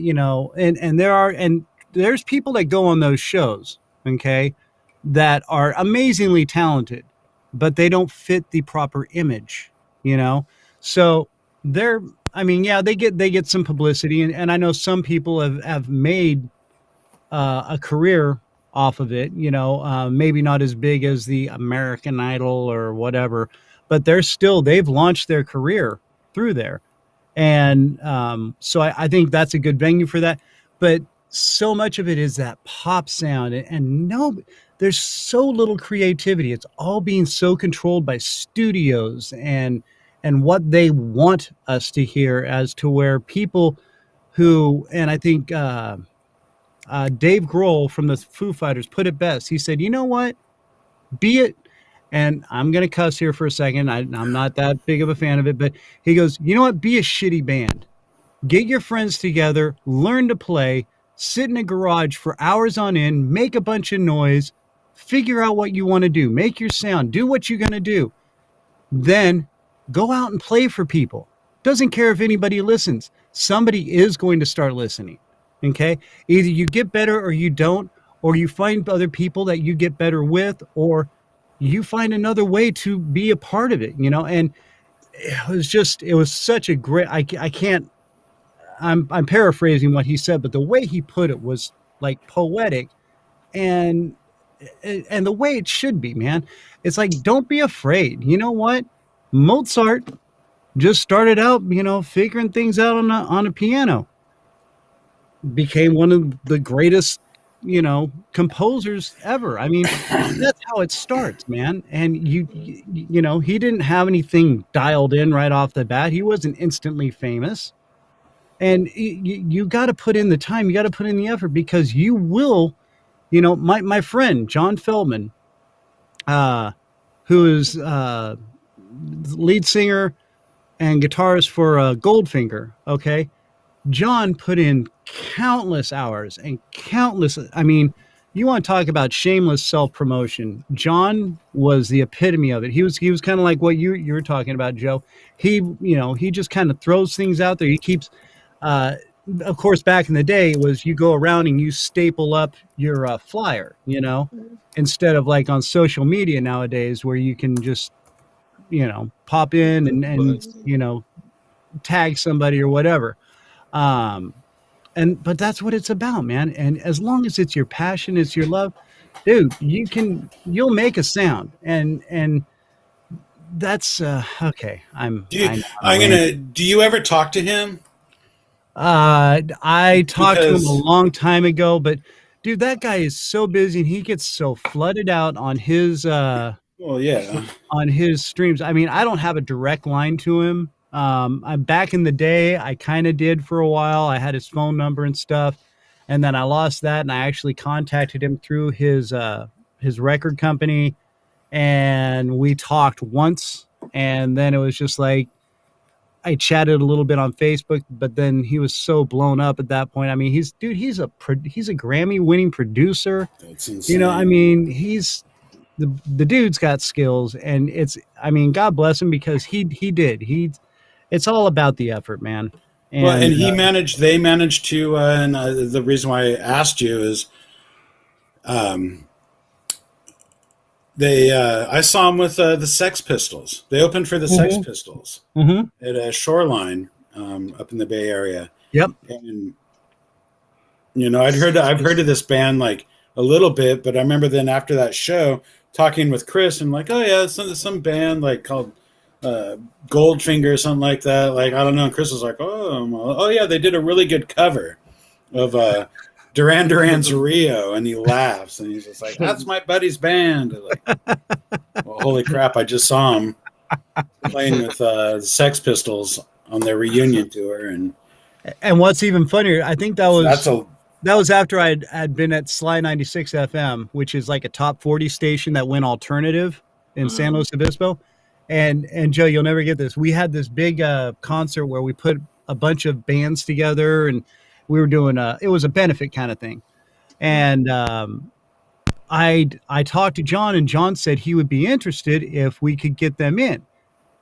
there's people that go on those shows, okay, that are amazingly talented, but they don't fit the proper image, So they get some publicity, and I know some people have made a career off of it, maybe not as big as the American Idol or whatever, but they've launched their career through there. And so I think that's a good venue for that. But so much of it is that pop sound, and there's so little creativity. It's all being so controlled by studios and and what they want us to hear, as to where people who, and I think Dave Grohl from the Foo Fighters put it best. He said, you know what? Be it, and I'm going to cuss here for a second. I'm not that big of a fan of it, but he goes, you know what? Be a shitty band. Get your friends together, learn to play, sit in a garage for hours on end, make a bunch of noise, figure out what you want to do, make your sound, do what you're going to do. Then go out and play for people. Doesn't care if anybody listens. Somebody is going to start listening. Okay? Either you get better or you don't, or you find other people that you get better with, or you find another way to be a part of it, you know? And it was such a great, I'm paraphrasing what he said, but the way he put it was like poetic, and the way it should be, man. It's like, don't be afraid. You know what? Mozart just started out, you know, figuring things out on a piano. Became one of the greatest, you know, composers ever. I mean, that's how it starts, man. And you know, he didn't have anything dialed in right off the bat. He wasn't instantly famous. And you got to put in the time, you got to put in the effort, because you will, you know, my friend, John Feldman, who is lead singer and guitarist for Goldfinger. Okay. John put in countless hours and I mean, you want to talk about shameless self-promotion. John was the epitome of it. He was kind of like what you were talking about, Joe. He, you know, he just kind of throws things out there. He keeps, of course, back in the day, it was you go around and you staple up your flyer, you know, instead of like on social media nowadays where you can just, you know, pop in and you know, tag somebody or whatever. But that's what it's about, man. And as long as it's your passion, it's your love, dude, you'll make a sound. And that's okay. Do you ever talk to him? I talked to him a long time ago, but dude, that guy is so busy and he gets so flooded out on his on his streams. I mean, I don't have a direct line to him. I'm back in the day, I kind of did for a while. I had his phone number and stuff, and then I lost that, and I actually contacted him through his record company, and we talked once, and then it was just like I chatted a little bit on Facebook, but then he was so blown up at that point. I mean, he's a Grammy winning producer. That's insane. You know, I mean, the dude's got skills, and I mean, God bless him, because it's all about the effort, man. And they managed to, and the reason why I asked you is, I saw them with the Sex Pistols. They opened for the Sex Pistols at a Shoreline up in the Bay Area. Yep. And you know, I've heard of this band like a little bit, but I remember then after that show talking with Chris and like, oh yeah, some band like called Goldfinger or something like that. Like, I don't know. And Chris was like, oh yeah, they did a really good cover of Duran Duran's Rio, and he laughs and he's just like, that's my buddy's band. Like, well, holy crap, I just saw him playing with the Sex Pistols on their reunion tour. And what's even funnier, I think that was after I'd been at Sly 96 FM, which is like a top 40 station that went alternative in San Luis Obispo. And Joe, you'll never get this. We had this big concert where we put a bunch of bands together, and we were doing it was a benefit kind of thing. And I talked to John, and John said he would be interested if we could get them in.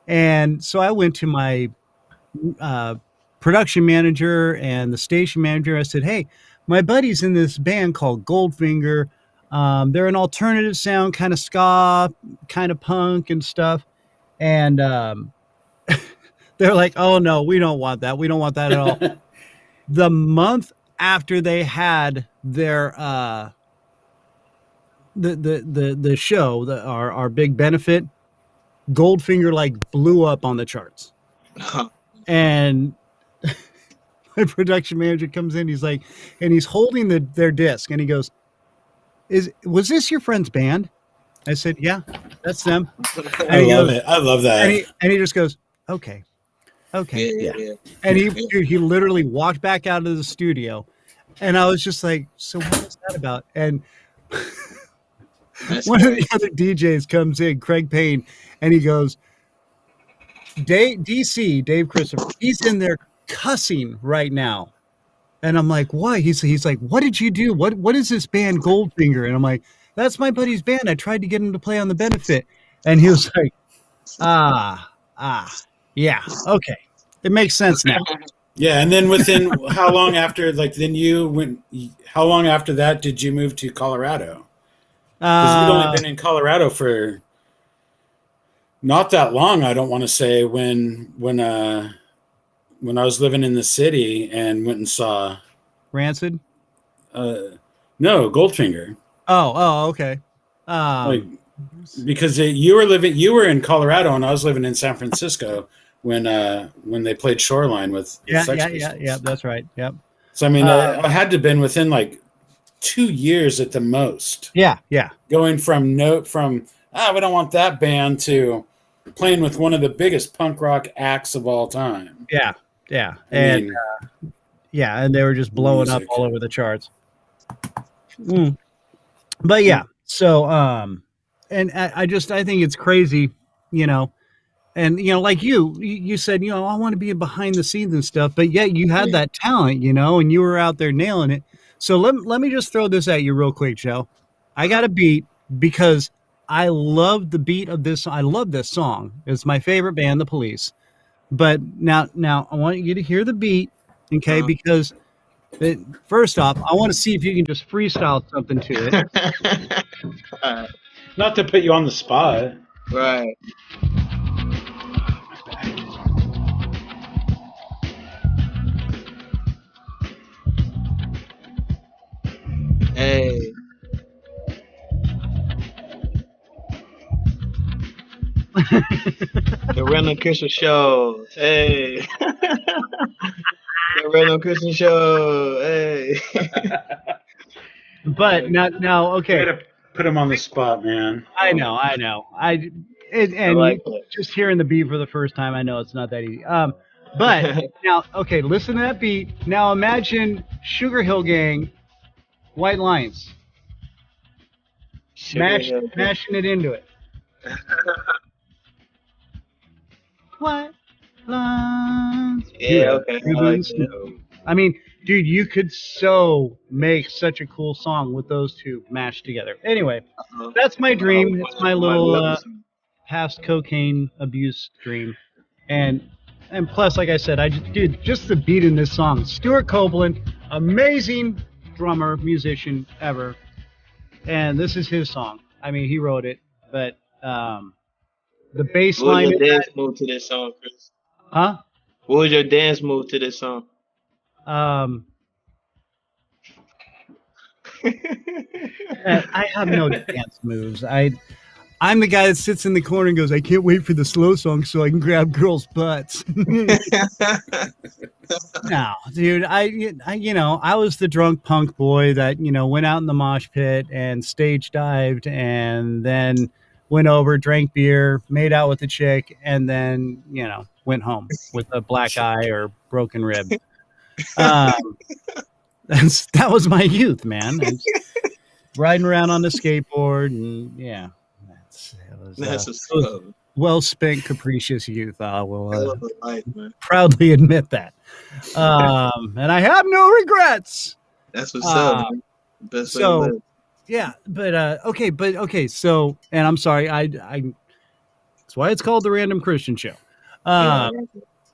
And so I went to my production manager and the station manager. I said, hey, my buddy's in this band called Goldfinger. They're an alternative sound, kind of ska, kind of punk and stuff. And they're like, oh no, we don't want that. We don't want that at all. The month after they had their the show, our big benefit, Goldfinger like blew up on the charts. And my production manager comes in, he's like, and he's holding their disc, and he goes, was this your friend's band? I said, yeah, that's them. I love it. I love that. And he just goes, Okay. Yeah. And he literally walked back out of the studio, and I was just like, so what was that about? And one of the other DJs comes in, Craig Payne, and he goes, Dave Christopher, he's in there cussing right now. And I'm like, why? He's like, what did you do? What is this band Goldfinger? And I'm like, that's my buddy's band. I tried to get him to play on the benefit. And he was like, yeah, okay. It makes sense now. Yeah, and then within how long after, how long after that did you move to Colorado? Because you'd only been in Colorado for not that long, I don't want to say, when I was living in the city and went and saw Rancid? No, Goldfinger. Oh, okay. Because you were in Colorado and I was living in San Francisco when they played Shoreline with Sex Pistols. Yeah, that's right. Yep. So I mean, I had to have been within like 2 years at the most. Yeah. Going from we don't want that band to playing with one of the biggest punk rock acts of all time. Yeah. And they were just blowing up all over the charts. But yeah, so and I think it's crazy, and like you said, I want to be behind the scenes and stuff, but yet you had that talent, and you were out there nailing it. So let me just throw this at you real quick, Joe. I got a beat because I love the beat of this. I love this song. It's my favorite band, The Police. But now I want you to hear the beat, okay? Because first off, I want to see if you can just freestyle something to it. Not to put you on the spot. Right. Hey. The Random Kristian Show. Hey. The Random Kristian Show. Hey. But now, okay. Put him on the spot, man. I know. I like just hearing the beat for the first time, I know it's not that easy. But now, okay, listen to that beat. Now imagine Sugar Hill Gang, White Lines. Mashing it into it. White Lines. Yeah, okay. I mean, dude, you could so make such a cool song with those two mashed together. Anyway, that's my dream. It's my little past cocaine abuse dream. And plus, like I said, just the beat in this song. Stuart Copeland, amazing drummer, musician ever. And this is his song. I mean, he wrote it, but the bass line. What was your dance move to this song, Chris? Huh? What was your dance move to this song? I have no dance moves. I'm the guy that sits in the corner and goes, I can't wait for the slow song so I can grab girls' butts. No, dude, I was the drunk punk boy that, went out in the mosh pit and stage dived and then went over, drank beer, made out with a chick, and then, went home with a black eye or broken rib. That was my youth, man. Riding around on the skateboard and that's well spent, capricious youth. I will proudly admit that, and I have no regrets. That's what's up. Best so, way to live. Yeah, but okay. So, and I'm sorry, I that's why it's called the Random Kristian Show.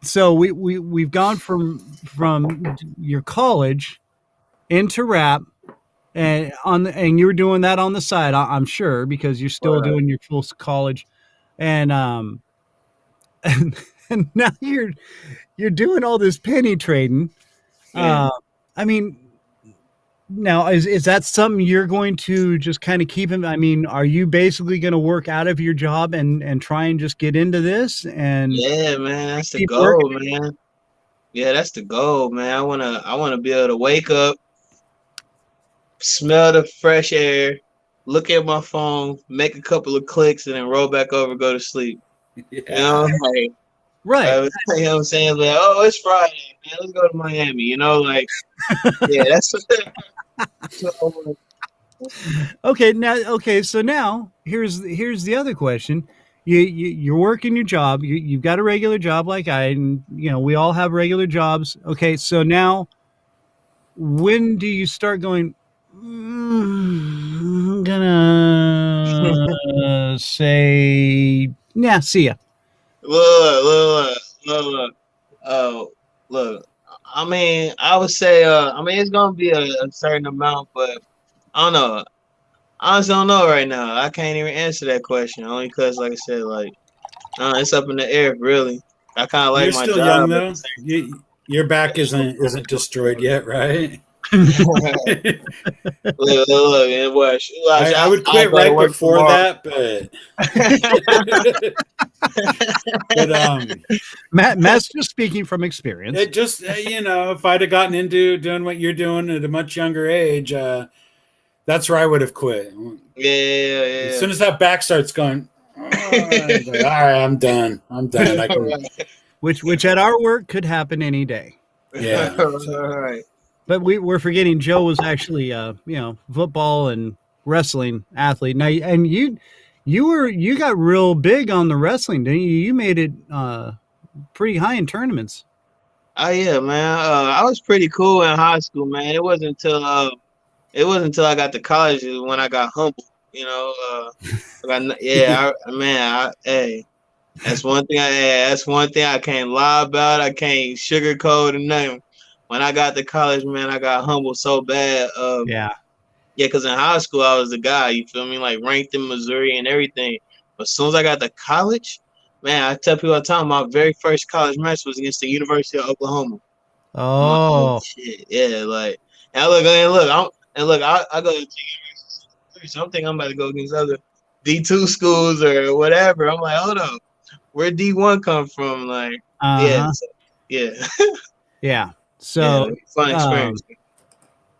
So we've gone from your college into rap. And you were doing that on the side, I'm sure, because you're still doing your full college, and now you're doing all this penny trading. I mean, now is that something you're going to just kind of keep him? I mean, are you basically going to work out of your job and try and just get into this? And yeah, man, that's the goal, man. Yeah, that's the goal, man. I wanna be able to wake up, smell the fresh air, look at my phone, make a couple of clicks, and then roll back over, go to sleep. Yeah. Right. You know what I'm saying? Like, oh, it's Friday, man. Let's go to Miami. You know, like, yeah, that's what. Okay. So now here's the other question. You're working your job. You've got a regular job like I, and we all have regular jobs. Okay. So now, when do you start going? I'm gonna say, yeah, see ya. Look. Oh, look. I mean, I would say, it's gonna be a certain amount, but I don't know. I honestly don't know right now. I can't even answer that question only because, like I said, like, it's up in the air, really. I kind of like You're my still young job at though. the Your back isn't destroyed yet, right? same. Look, and watch. I would I quit go to right work before tomorrow. that, but Matt's just speaking from experience. it just if I'd have gotten into doing what you're doing at a much younger age, that's where I would have quit. Yeah. As soon as that back starts going, all right, I'm done. I can. Which at our work could happen any day. Yeah. Right. But we're forgetting Joe was actually football and wrestling athlete. Now, and you got real big on the wrestling, didn't you? You made it pretty high in tournaments. Oh yeah, man. I was pretty cool in high school, man. It wasn't until I got to college when I got humble. You know, hey, that's one thing. That's one thing I can't lie about. I can't sugarcoat or nothing. When I got to college, man, I got humbled so bad. Yeah, because in high school I was the guy. You feel me? Like ranked in Missouri and everything. But as soon as I got to college, man, I tell people all the time, my very first college match was against the University of Oklahoma. I'm like, oh Oh, shit, yeah, like, and I go to University, so I'm thinking I'm about to go against other D2 schools or whatever. I'm like, hold up, where D1 come from? Like, yeah, so, yeah, yeah. yeah, So, fun experience.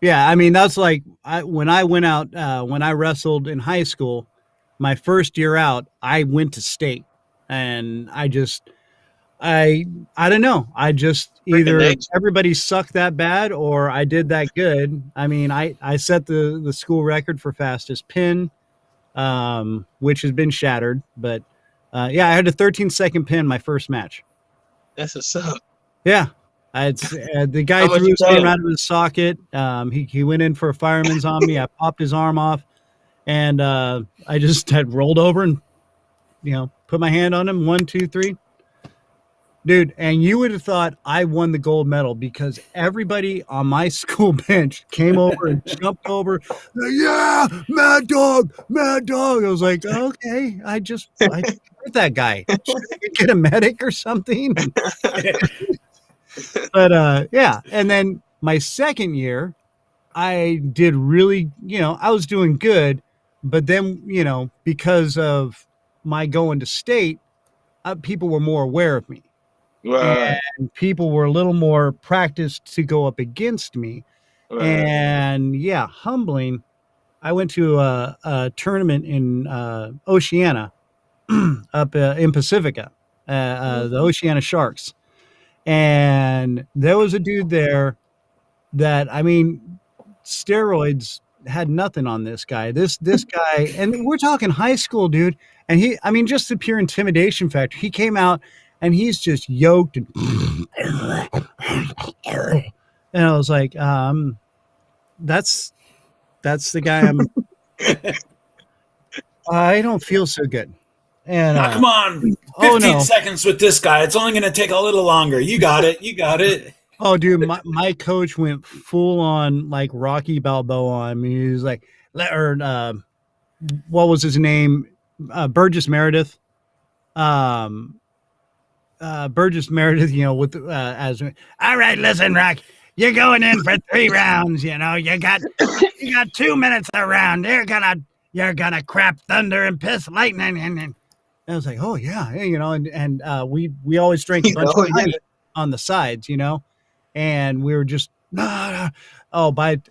yeah, I mean that's like when I went out when I wrestled in high school. My first year out, I went to state, and I don't know. I just either everybody sucked that bad or I did that good. I mean, I set the school record for fastest pin, which has been shattered. But yeah, I had a 13-second pin my first match. That's what's up. Yeah. The guy threw his arm out of his socket. He went in for a fireman's on me. I popped his arm off, and I just had rolled over and put my hand on him. 1, 2, 3. Dude, and you would have thought I won the gold medal because everybody on my school bench came over and jumped over. Yeah, Mad Dog. I was like, okay, I hurt that guy. Should I get a medic or something? But yeah, and then my second year, I did really, I was doing good, but then, because of my going to state, people were more aware of me. Right. And people were a little more practiced to go up against me. Right. And yeah, humbling. I went to a tournament in Oceania, up in Pacifica, the Oceania Sharks. And there was a dude there that, I mean, steroids had nothing on this guy. This guy, and we're talking high school, dude. And just the pure intimidation factor. He came out and he's just yoked and I was like, that's the guy I don't feel so good. And come on, 15 seconds with this guy. It's only going to take a little longer. You got it. Oh, dude, my coach went full on like Rocky Balboa on me. He was like, what was his name? Burgess Meredith. Burgess Meredith, with as all right, listen, Rock, you're going in for 3 rounds. You got 2 minutes a round. You're gonna crap thunder and piss lightning. And I was like, oh yeah, and we always drank a bunch of honey on the sides, and we were just but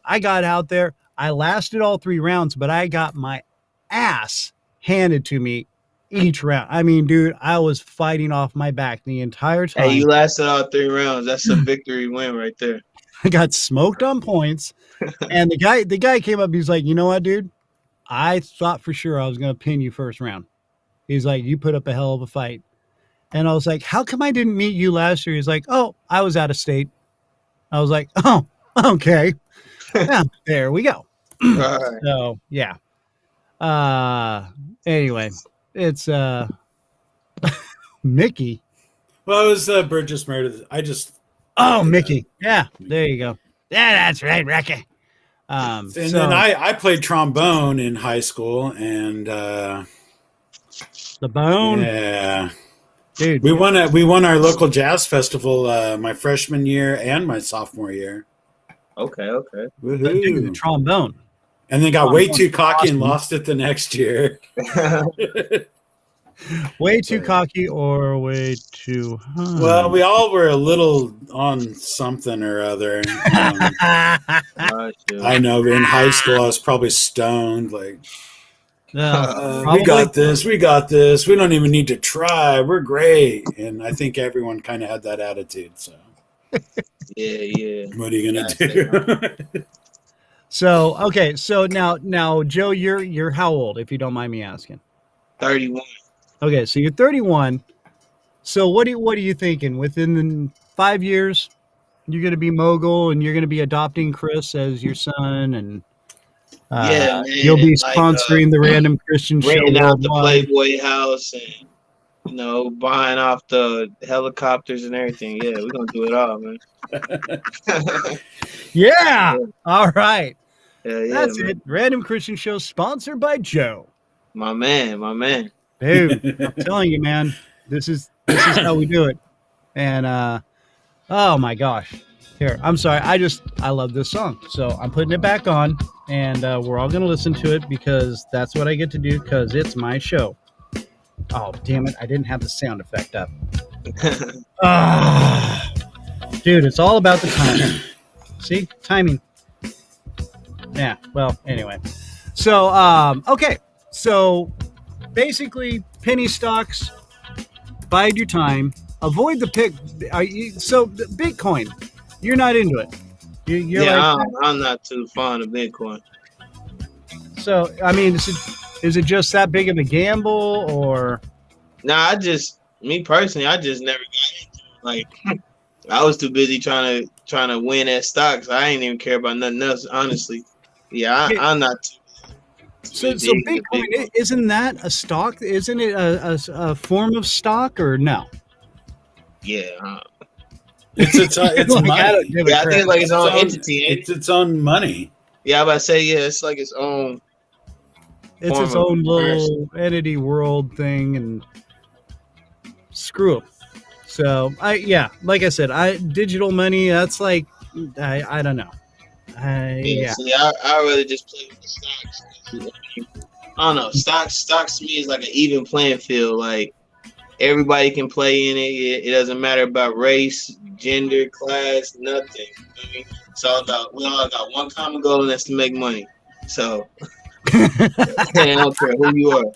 I got out there. I lasted all 3 rounds, but I got my ass handed to me each round. I mean, dude, I was fighting off my back the entire time. Hey, you lasted all 3 rounds. That's a victory win right there. I got smoked on points, and the guy came up. He's like, you know what, dude? I thought for sure I was going to pin you first round. He's like, you put up a hell of a fight. And I was like, how come I didn't meet you last year? He's like, oh, I was out of state. I was like, oh, okay. Yeah, there we go. Right. So, yeah. Anyway, it's Mickey. Well, it was Burgess Meredith. Mickey. Yeah, there you go. Yeah, that's right, Ricky. Then I played trombone in high school, and the bone. Yeah, dude. We won our local jazz festival my freshman year and my sophomore year. Okay. The trombone. And then got way too cocky and lost it the next year. Way too cocky or way too high? Well, we all were a little on something or other. I know, in high school I was probably stoned. Like, we got this. We don't even need to try. We're great. And I think everyone kind of had that attitude. So, yeah. What are you gonna do? So okay, so now Joe, you're how old, if you don't mind me asking? 31. Okay, so you're 31. So what are you thinking? Within the 5 years, you're going to be mogul and you're going to be adopting Chris as your son, and man, you'll be sponsoring the Random Kristian show, renting out the Playboy house, and buying off the helicopters and everything. Yeah, we're gonna do it all, man. Yeah. All right. Yeah, that's man. it. Random Kristian show sponsored by Joe. My man. Dude, I'm telling you, man, this is how we do it. And oh my gosh. Here, I'm sorry. I love this song. So I'm putting it back on, and we're all gonna listen to it because that's what I get to do, because it's my show. Oh, damn it. I didn't have the sound effect up. Dude, it's all about the timing. See? Timing. Yeah, well, anyway. So, okay. So, basically, penny stocks, bide your time, avoid the pick. So, Bitcoin, you're not into it. I'm not too fond of Bitcoin. So, I mean, is it just that big of a gamble, or? Nah, me personally, I just never got into it. Like, I was too busy trying to win at stocks. I ain't even care about nothing else, honestly. Yeah, I'm not too. So Bitcoin, isn't that a stock? Isn't it a form of stock, or no? Yeah. It's money. I think it's like its own entity. It's its own money. Yeah, I'm about to say, yeah, it's like its own. It's its own little entity world thing, and screw it. So like I said, digital money. That's like I don't know. See, I rather just play with the stocks. I don't know. Stocks to me is like an even playing field. Like, everybody can play in it. It doesn't matter about race, gender, class, nothing. I mean, it's all about, we all got one common goal, and that's to make money. So I don't care who you are.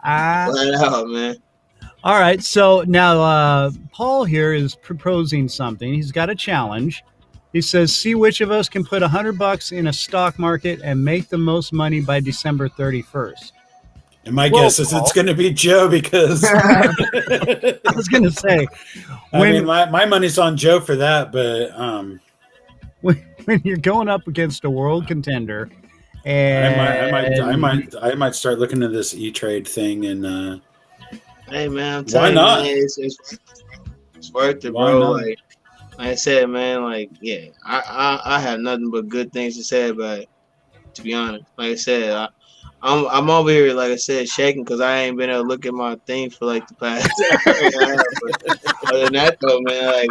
Right out, man. All right. So now Paul here is proposing something. He's got a challenge. He says, see which of us can put $100 in a stock market and make the most money by December 31st. And my guess is it's going to be Joe, because I was going to say, my money's on Joe for that. But when you're going up against a world contender, and I might start looking at this E-Trade thing, and hey man, I'm telling why not? You, man, it's worth it, bro. Like I said, man, like, yeah, I have nothing but good things to say about it, to be honest. Like I said, I'm over here, like I said, shaking because I ain't been able to look at my thing for like the past. Other than that, though, man, I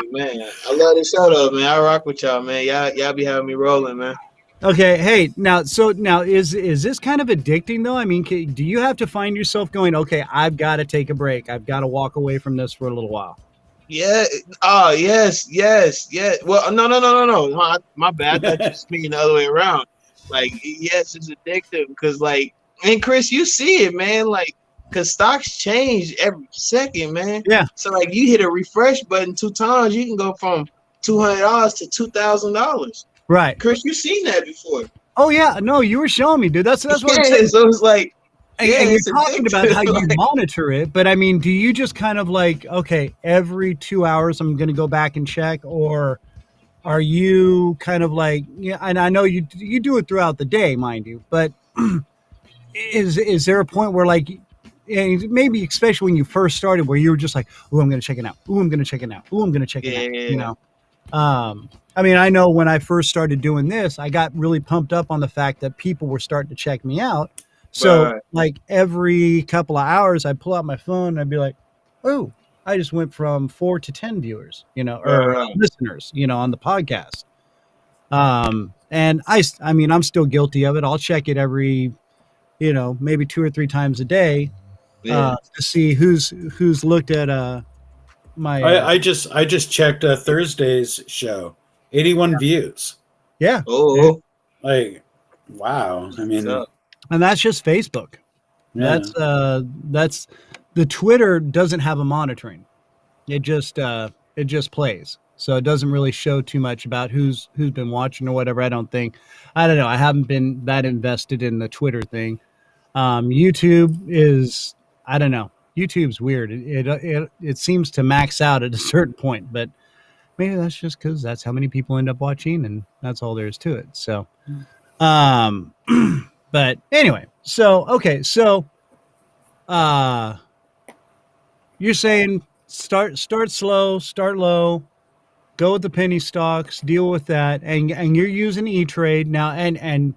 love the show, though, man. I rock with y'all, man. Y'all be having me rolling, man. Okay, hey, now is this kind of addicting, though? I mean, do you have to find yourself going, okay, I've got to take a break. I've got to walk away from this for a little while. Yeah. Oh, yes. Well, no. My bad. I thought you speaking the other way around. Like, yes, it's addictive because, like, and Chris, you see it, man. Like, because stocks change every second, man. Yeah. So like you hit a refresh button 2 times, you can go from $200 to $2,000. Right. Chris, you've seen that before. Oh yeah, no, you were showing me, dude. That's what I'm saying. So it's like, and you're talking about how you monitor it, but I mean, do you just kind of like, okay, every 2 hours I'm going to go back and check, or are you kind of like, yeah? And I know you do it throughout the day, mind you, but is there a point where like, and maybe especially when you first started, where you were just like, oh, I'm going to check it out. Oh, I'm going to check it out. Oh, I'm going to check it out. You know. I mean, I know when I first started doing this, I got really pumped up on the fact that people were starting to check me out. So like every couple of hours, I'd pull out my phone and I'd be like, oh, I just went from 4 to 10 viewers, you know, or listeners, you know, on the podcast. And I mean, I'm still guilty of it. I'll check it every, you know, maybe 2 or 3 times a day to see who's looked at my. I just checked Thursday's show, 81 views. Yeah. Oh, like wow. I mean, and that's just Facebook. Yeah. That's the Twitter doesn't have a monitoring. It just plays. So it doesn't really show too much about who's been watching or whatever. I don't know. I haven't been that invested in the Twitter thing. YouTube is, I don't know. YouTube's weird. It seems to max out at a certain point, but maybe that's just because that's how many people end up watching, and that's all there is to it. So, but anyway, so okay, so you're saying start slow, start low, go with the penny stocks, deal with that, and you're using E-Trade now, and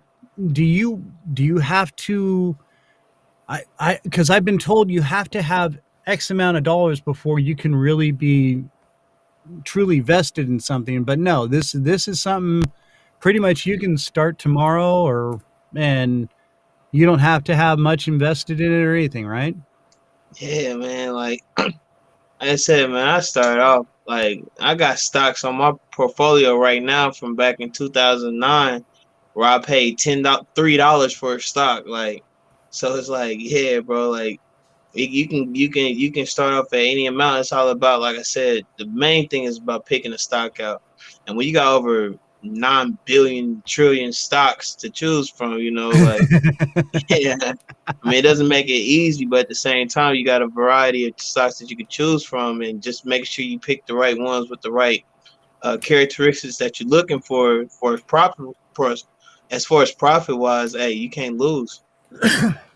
do you have to? Because I've been told you have to have X amount of dollars before you can really be truly vested in something. But no, this is something pretty much you can start tomorrow, and you don't have to have much invested in it or anything, right? Yeah, man. Like I said, man, I started off like I got stocks on my portfolio right now from back in 2009, where I paid $3 for a stock, like. So it's like, yeah, bro, like you can start off at any amount. It's all about, like I said, the main thing is about picking a stock out. And when you got over 9 billion trillion stocks to choose from, you know, like yeah, I mean, it doesn't make it easy, but at the same time, you got a variety of stocks that you can choose from, and just make sure you pick the right ones with the right characteristics that you're looking for profit. As far as profit wise, hey, you can't lose.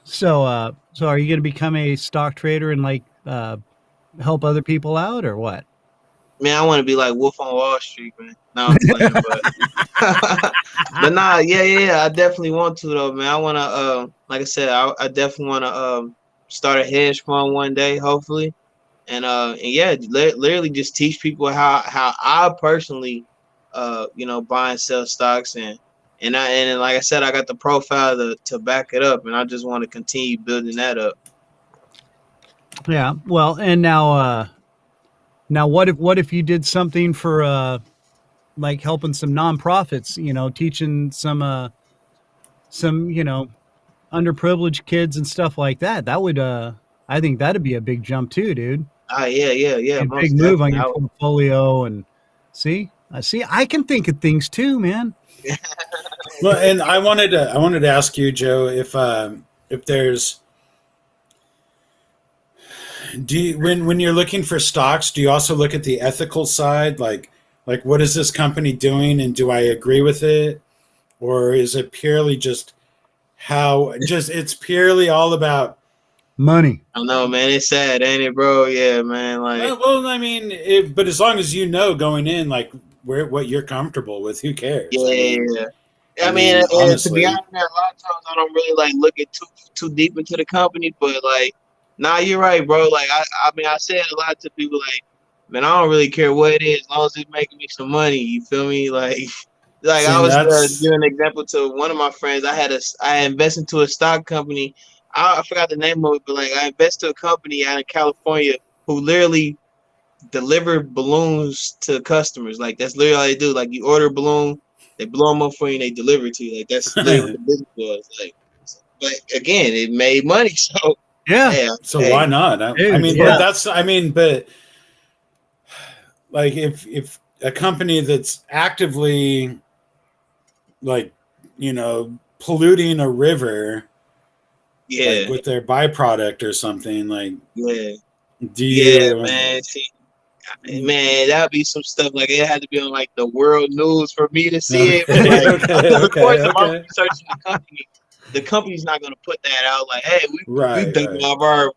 So are you going to become a stock trader and like help other people out, or what? Man, I want to be like Wolf on Wall Street, man. No, I'm playing, but nah, yeah, I definitely want to though, man. I want to, like I said, I definitely want to start a hedge fund one day, hopefully, and yeah, literally just teach people how I personally, you know, buy and sell stocks, and like I said, I got the profile to back it up, and I just want to continue building that up. Yeah, well, and now what if you did something for like helping some nonprofits, you know, teaching some you know, underprivileged kids and stuff like that? That would I think that'd be a big jump too, dude. Yeah. A big move on your portfolio, and see, I can think of things too, man. Well, and I wanted to ask you, Joe, if there's, when you're looking for stocks, do you also look at the ethical side, like what is this company doing, and do I agree with it, or is it purely just it's purely all about money? I don't know, man. It's sad, ain't it, bro? Yeah, man. Like, well, I mean, but as long as you know going in, like what you're comfortable with, who cares? Yeah. I mean, honestly, to be honest, man, a lot of times I don't really like look at too deep into the company, but like, nah, you're right, bro. Like, I mean, I said a lot to people, like, man, I don't really care what it is, as long as it's making me some money. You feel me? Like I was giving an example to one of my friends. I invested into a stock company. I forgot the name of it, but like I invested to a company out in California who literally deliver balloons to customers. Like that's literally all they do. Like you order a balloon, they blow them up for you, and they deliver it to you. Like that's literally what the business was. Like, but again, it made money. So Yeah. So why not? I mean, but like if a company that's actively like, polluting a river, like with their byproduct or something, like, man. See, man, that'd be some stuff like it had to be on like the world news for me to see it. But, like, of course, if I'm researching the company, the company's not going to put that out like, hey, we dumped all of our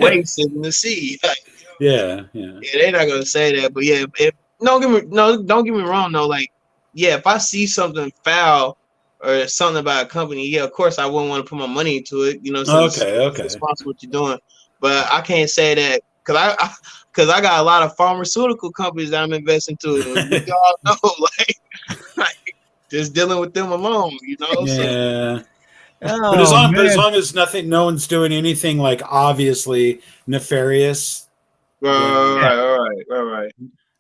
waste in the sea. Like, yeah, they're not going to say that. But yeah, don't get me wrong though. Like, yeah, if I see something foul or something about a company, yeah, of course I wouldn't want to put my money into it. So it's responsible what you're doing. But I can't say that because I got a lot of pharmaceutical companies that I'm investing to. We all know, like just dealing with them alone, Yeah. So. But as long as no one's doing anything like obviously nefarious. Right.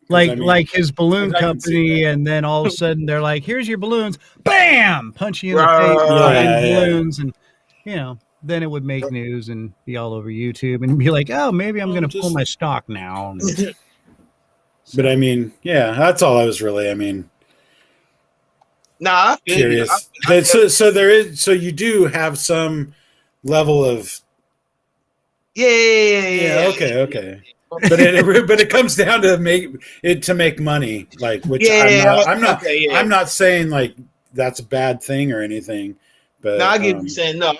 Like his balloon company, and then all of a sudden they're like, "Here's your balloons!" Bam, punch you in the face with balloons, and then it would make news and be all over YouTube, and be like, "Oh, maybe I'm going to pull my stock now." But I mean, that's all I was really. I mean, I feel curious. So you do have some level of. Yeah. Okay. But it comes down to make money, like, which I'm not saying like that's a bad thing or anything, but no, I get what you're saying. No, I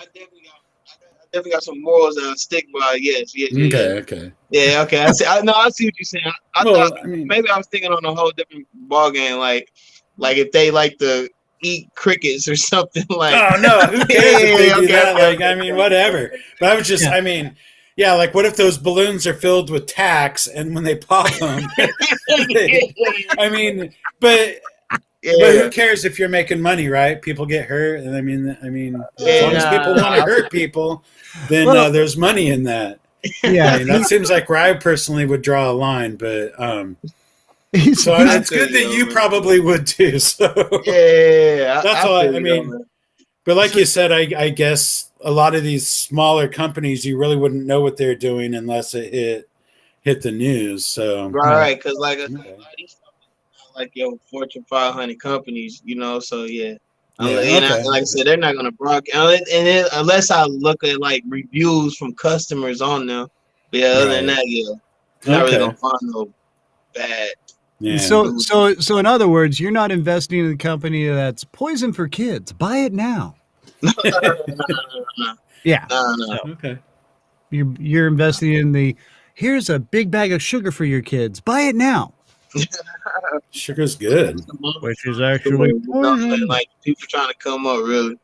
definitely got some morals that I stick by. Yes. Okay. Yeah, okay. I see what you're saying. I thought maybe I was thinking on a whole different ball game, like if they like to eat crickets or something like. Oh no, who cares if they do that? Like, I mean, whatever. But I was just, I mean. Yeah, like what if those balloons are filled with tacks and when they pop them, but who cares if you're making money, right? People get hurt, and I mean, as long as people want to hurt people, then there's money in that. Yeah, that seems like where I personally would draw a line, but so it's good that you probably would too. So that's all. I mean. But like you said, I guess a lot of these smaller companies, you really wouldn't know what they're doing unless it hit the news. So right, because like a lot of these like your Fortune 500 companies, so yeah. Like I said, they're not gonna broadcast, unless I look at like reviews from customers on them. But other than that, you're not really gonna find no bad. Yeah. So in other words, you're not investing in a company that's poison for kids. Buy it now. No. Yeah. No. Okay. You're investing in here's a big bag of sugar for your kids. Buy it now. Sugar's good. Which is actually poison. Like people trying to come up, really.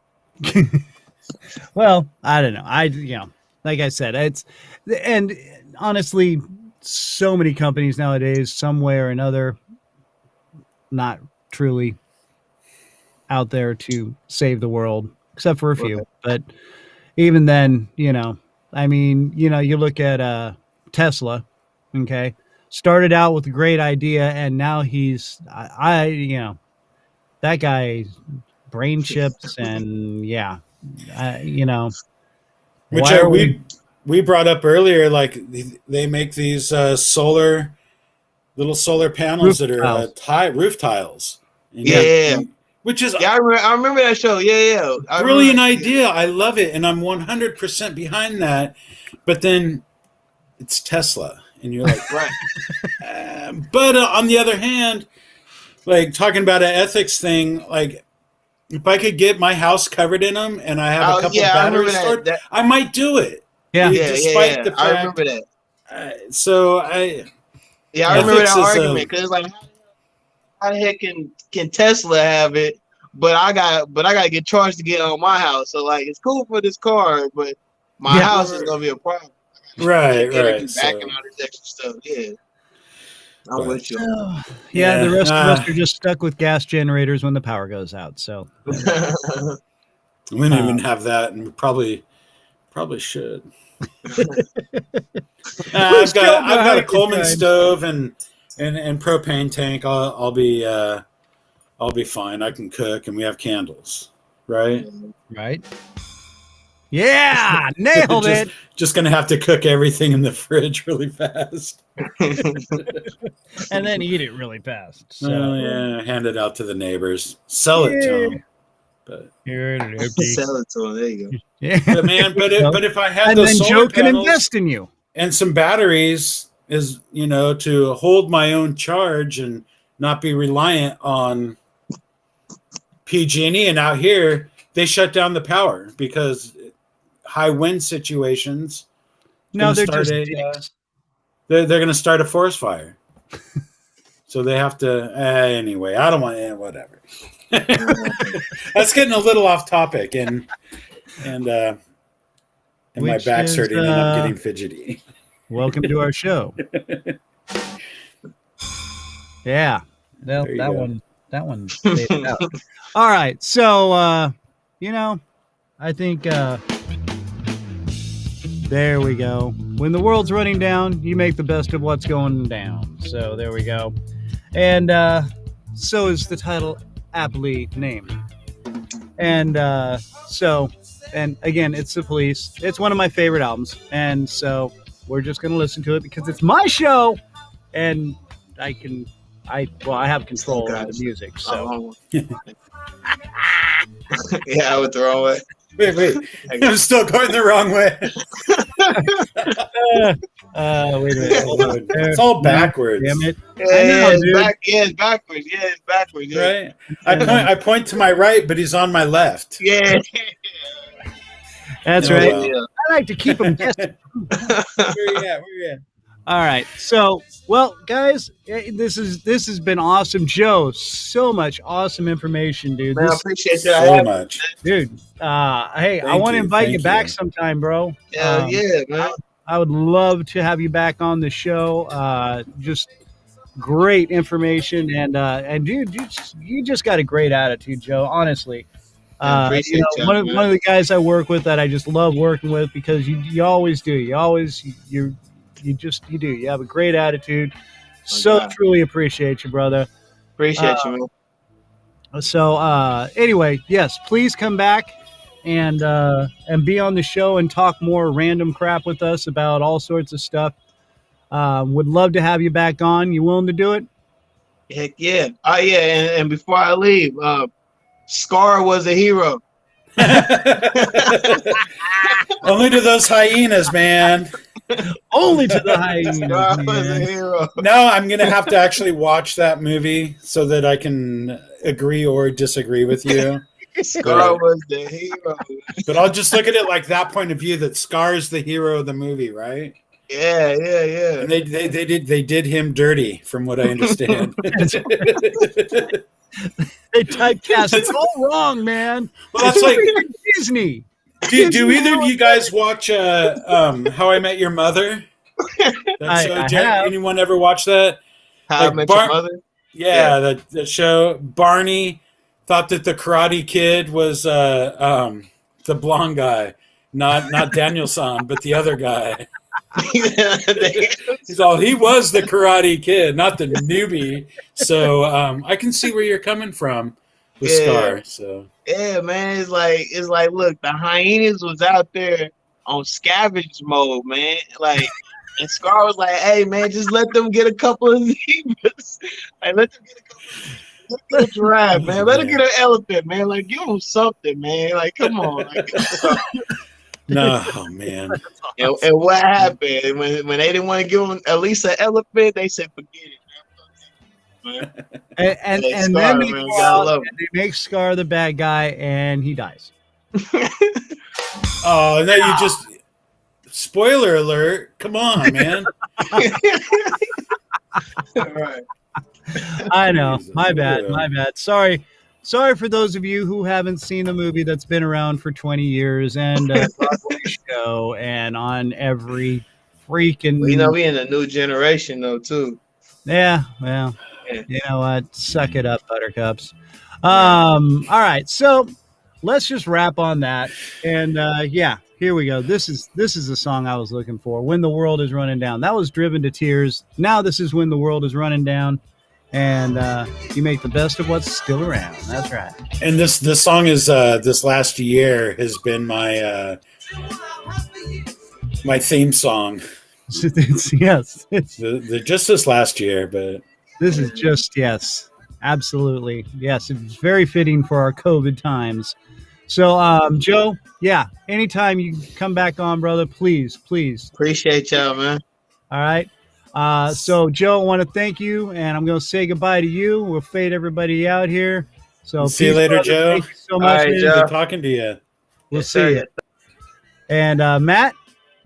Well, I don't know. Like I said, and honestly, so many companies nowadays, some way or another, not truly out there to save the world, except for a few. But even then, I mean, you look at Tesla, okay, started out with a great idea, and now he's, that guy, brain chips, and which we brought up earlier, like they make these little solar panels that are roof tiles. Which is I remember that show. Yeah. Brilliant idea. I love it, and I'm 100% behind that. But then it's Tesla, and you're like, right. But on the other hand, like talking about an ethics thing, like if I could get my house covered in them and I have a couple batteries stored, I might do it. Yeah, despite the fact, I remember that. I remember that argument because like, how the heck can Tesla have it, but I gotta get charged to get on my house. So like, it's cool for this car, but my house is gonna be a problem. Right. Backing all this extra stuff. Yeah. I'm with you. The rest of us are just stuck with gas generators when the power goes out. So we don't even have that, and we probably should. I've got a Coleman stove and propane tank. I'll be fine. I can cook, and we have candles, right? Right. Yeah, nailed it. Just gonna have to cook everything in the fridge really fast, and then eat it really fast. So hand it out to the neighbors, sell it to them. But sell it to them. There you go. Yeah, but man, but if I had and those then solar Joe can panels invest in you and some batteries, is to hold my own charge and not be reliant on PG&E. And out here, they shut down the power because high wind situations. No, they're just dicks. They're going to start a forest fire. So they have to. Anyway, I don't want whatever. That's getting a little off topic, and my back's hurting and I'm getting fidgety. Welcome to our show. Yeah, that one stayed out. All right, so I think there we go. When the world's running down, you make the best of what's going down. So there we go. And so is the title aptly named. And and again, it's The Police. It's one of my favorite albums. And so we're just going to listen to it because it's my show. And I have control of the music. So. Yeah, I went the wrong way. Wait. I'm still going the wrong way. Wait a minute. It's all backwards. Damn it. It's backwards. Yeah, it's backwards. Yeah. Right. I point to my right, but he's on my left. Yeah. That's right. Well. I like to keep him guessing. Where you at? All right. So, well, guys, this has been awesome. Joe, so much awesome information, dude. Man, I appreciate you so much. Dude, hey, I want to invite you back sometime, bro. Yeah, man. I would love to have you back on the show. Just great information. And dude, you just got a great attitude, Joe, honestly. One of the guys I work with that I just love working with because you always do. You do. You have a great attitude. Truly appreciate you, brother. Appreciate you, man. So anyway, yes, please come back and be on the show and talk more random crap with us about all sorts of stuff. Would love to have you back on. You willing to do it? Heck yeah. Oh yeah, and before I leave, Scar was a hero. Only to those hyenas, man. Only to the hyenas. Scar was a hero. No, I'm gonna have to actually watch that movie so that I can agree or disagree with you. Scar was the hero. But I'll just look at it like that point of view that Scar's the hero of the movie, right? Yeah. And they did him dirty, from what I understand. They typecast it all wrong, man. Well, that's like Disney. Do either of you guys watch How I Met Your Mother? I have. Anyone ever watch that? How I Met Your Mother? Yeah, the show. Barney thought that the Karate Kid was the blonde guy, not Daniel-san, but the other guy. He was the Karate Kid, not the newbie. So I can see where you're coming from with Scar. So yeah, man, it's like look, the hyenas was out there on scavenge mode, man. Like, and Scar was like, "Hey, man, just let them get a couple of zebras. Like, let them get a couple. Let them get a giraffe, man. Let them get an elephant, man. Like, give them something, man. Like, come on." Like, no, man. And what happened when they didn't want to give him at least an elephant? They said, "Forget it, man." And then they make Scar the bad guy, and he dies. Oh, and then you just spoiler alert! Come on, man. All right. I know. My bad. Sorry for those of you who haven't seen the movie that's been around for 20 years and Broadway show and on every freaking. Well, we in a new generation though too. Yeah, well, you know what? Suck it up, buttercups. All right, so let's just wrap on that, and here we go. This is the song I was looking for. When the World is Running Down. That was Driven to Tears. Now this is When the World is Running Down. and you make the best of what's still around. That's right. And this song is this last year has been my my theme song. Yes, just this last year, but this is just absolutely yes. It's very fitting for our COVID times. So, Joe, yeah, anytime you come back on, brother, please. Appreciate y'all, man. All right. So, Joe, I want to thank you, and I'm going to say goodbye to you. We'll fade everybody out here. So, see you later, brother. Joe. Thank you so much. All right, Joe. Good talking to you. We'll see you. And Matt,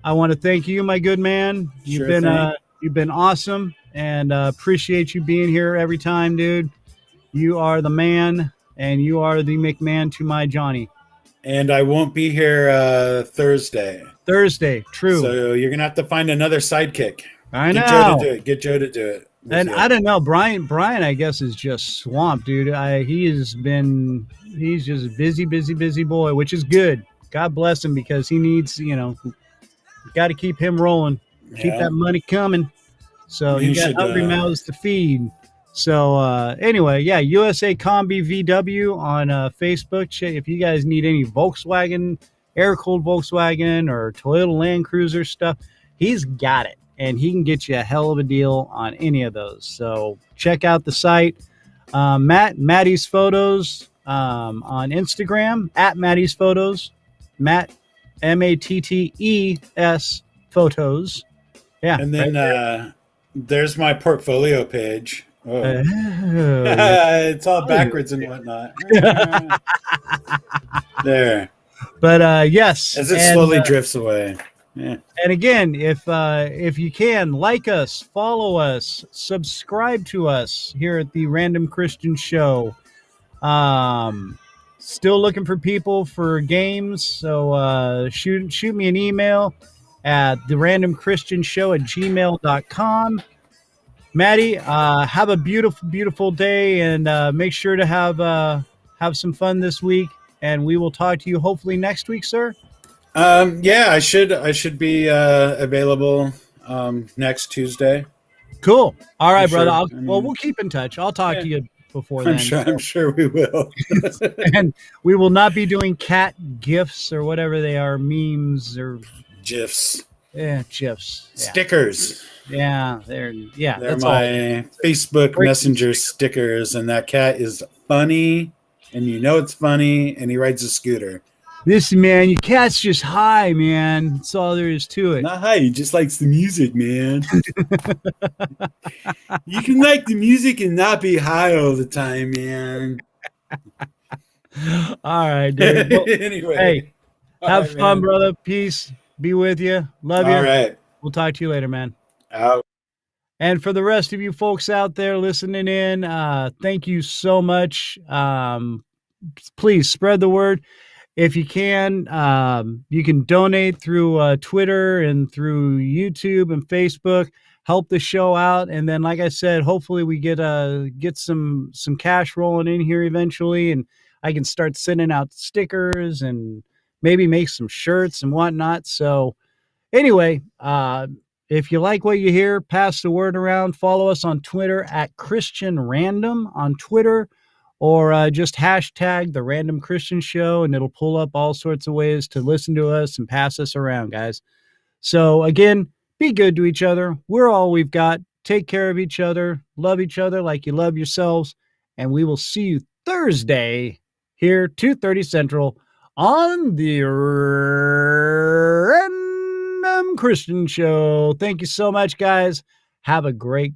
I want to thank you, my good man. You've been awesome, and appreciate you being here every time, dude. You are the man, and you are the McMahon to my Johnny. And I won't be here Thursday. True. So you're gonna have to find another sidekick. I know. Get Joe to do it. And I don't know, Brian, I guess, is just swamped, dude. He's just busy boy, which is good. God bless him, because he needs, got to keep him rolling, keep that money coming. So you got hungry mouths to feed. So anyway, yeah, USA Combi VW on Facebook. If you guys need any Volkswagen, air-cooled Volkswagen or Toyota Land Cruiser stuff, he's got it. And he can get you a hell of a deal on any of those. So check out the site. Maddie's Photos on Instagram, at Maddie's Photos. Matt, Mattes Photos. Yeah. And then there's my portfolio page. Oh. It's all backwards and whatnot. There. But yes. As it slowly drifts away. Yeah. And again, if you can, like us, follow us, subscribe to us here at the Random Kristian Show. Still looking for people for games, so shoot me an email at therandomkristianshow@gmail.com. Maddie, have a beautiful day, and make sure to have some fun this week, and we will talk to you hopefully next week, sir. Yeah, I should be available next Tuesday. Cool. All right, brother. Sure. We'll keep in touch. I'll talk to you before then. I'm sure we will. And we will not be doing cat gifs or whatever they are, memes or GIFs. Yeah, GIFs. Yeah. Stickers. Yeah, they're that's my Facebook Messenger stickers, and that cat is funny, and it's funny, and he rides a scooter. Listen, man, your cat's just high, man. That's all there is to it. Not high, he just likes the music, man. You can like the music and not be high all the time, man. All right, dude. Well, anyway. Hey, have fun, man. Brother. Peace. Be with you. Love you. All right. We'll talk to you later, man. Out. And for the rest of you folks out there listening in, thank you so much. Please spread the word. If you can donate through Twitter and through YouTube and Facebook. Help the show out, and then, like I said, hopefully we get some cash rolling in here eventually, and I can start sending out stickers and maybe make some shirts and whatnot. So, anyway, if you like what you hear, pass the word around. Follow us on Twitter at Kristian Random on Twitter. Or just hashtag the Random Kristian Show, and it'll pull up all sorts of ways to listen to us and pass us around, guys. So again, be good to each other. We're all we've got. Take care of each other. Love each other like you love yourselves. And we will see you Thursday here, 2:30 Central, on the Random Kristian Show. Thank you so much, guys. Have a great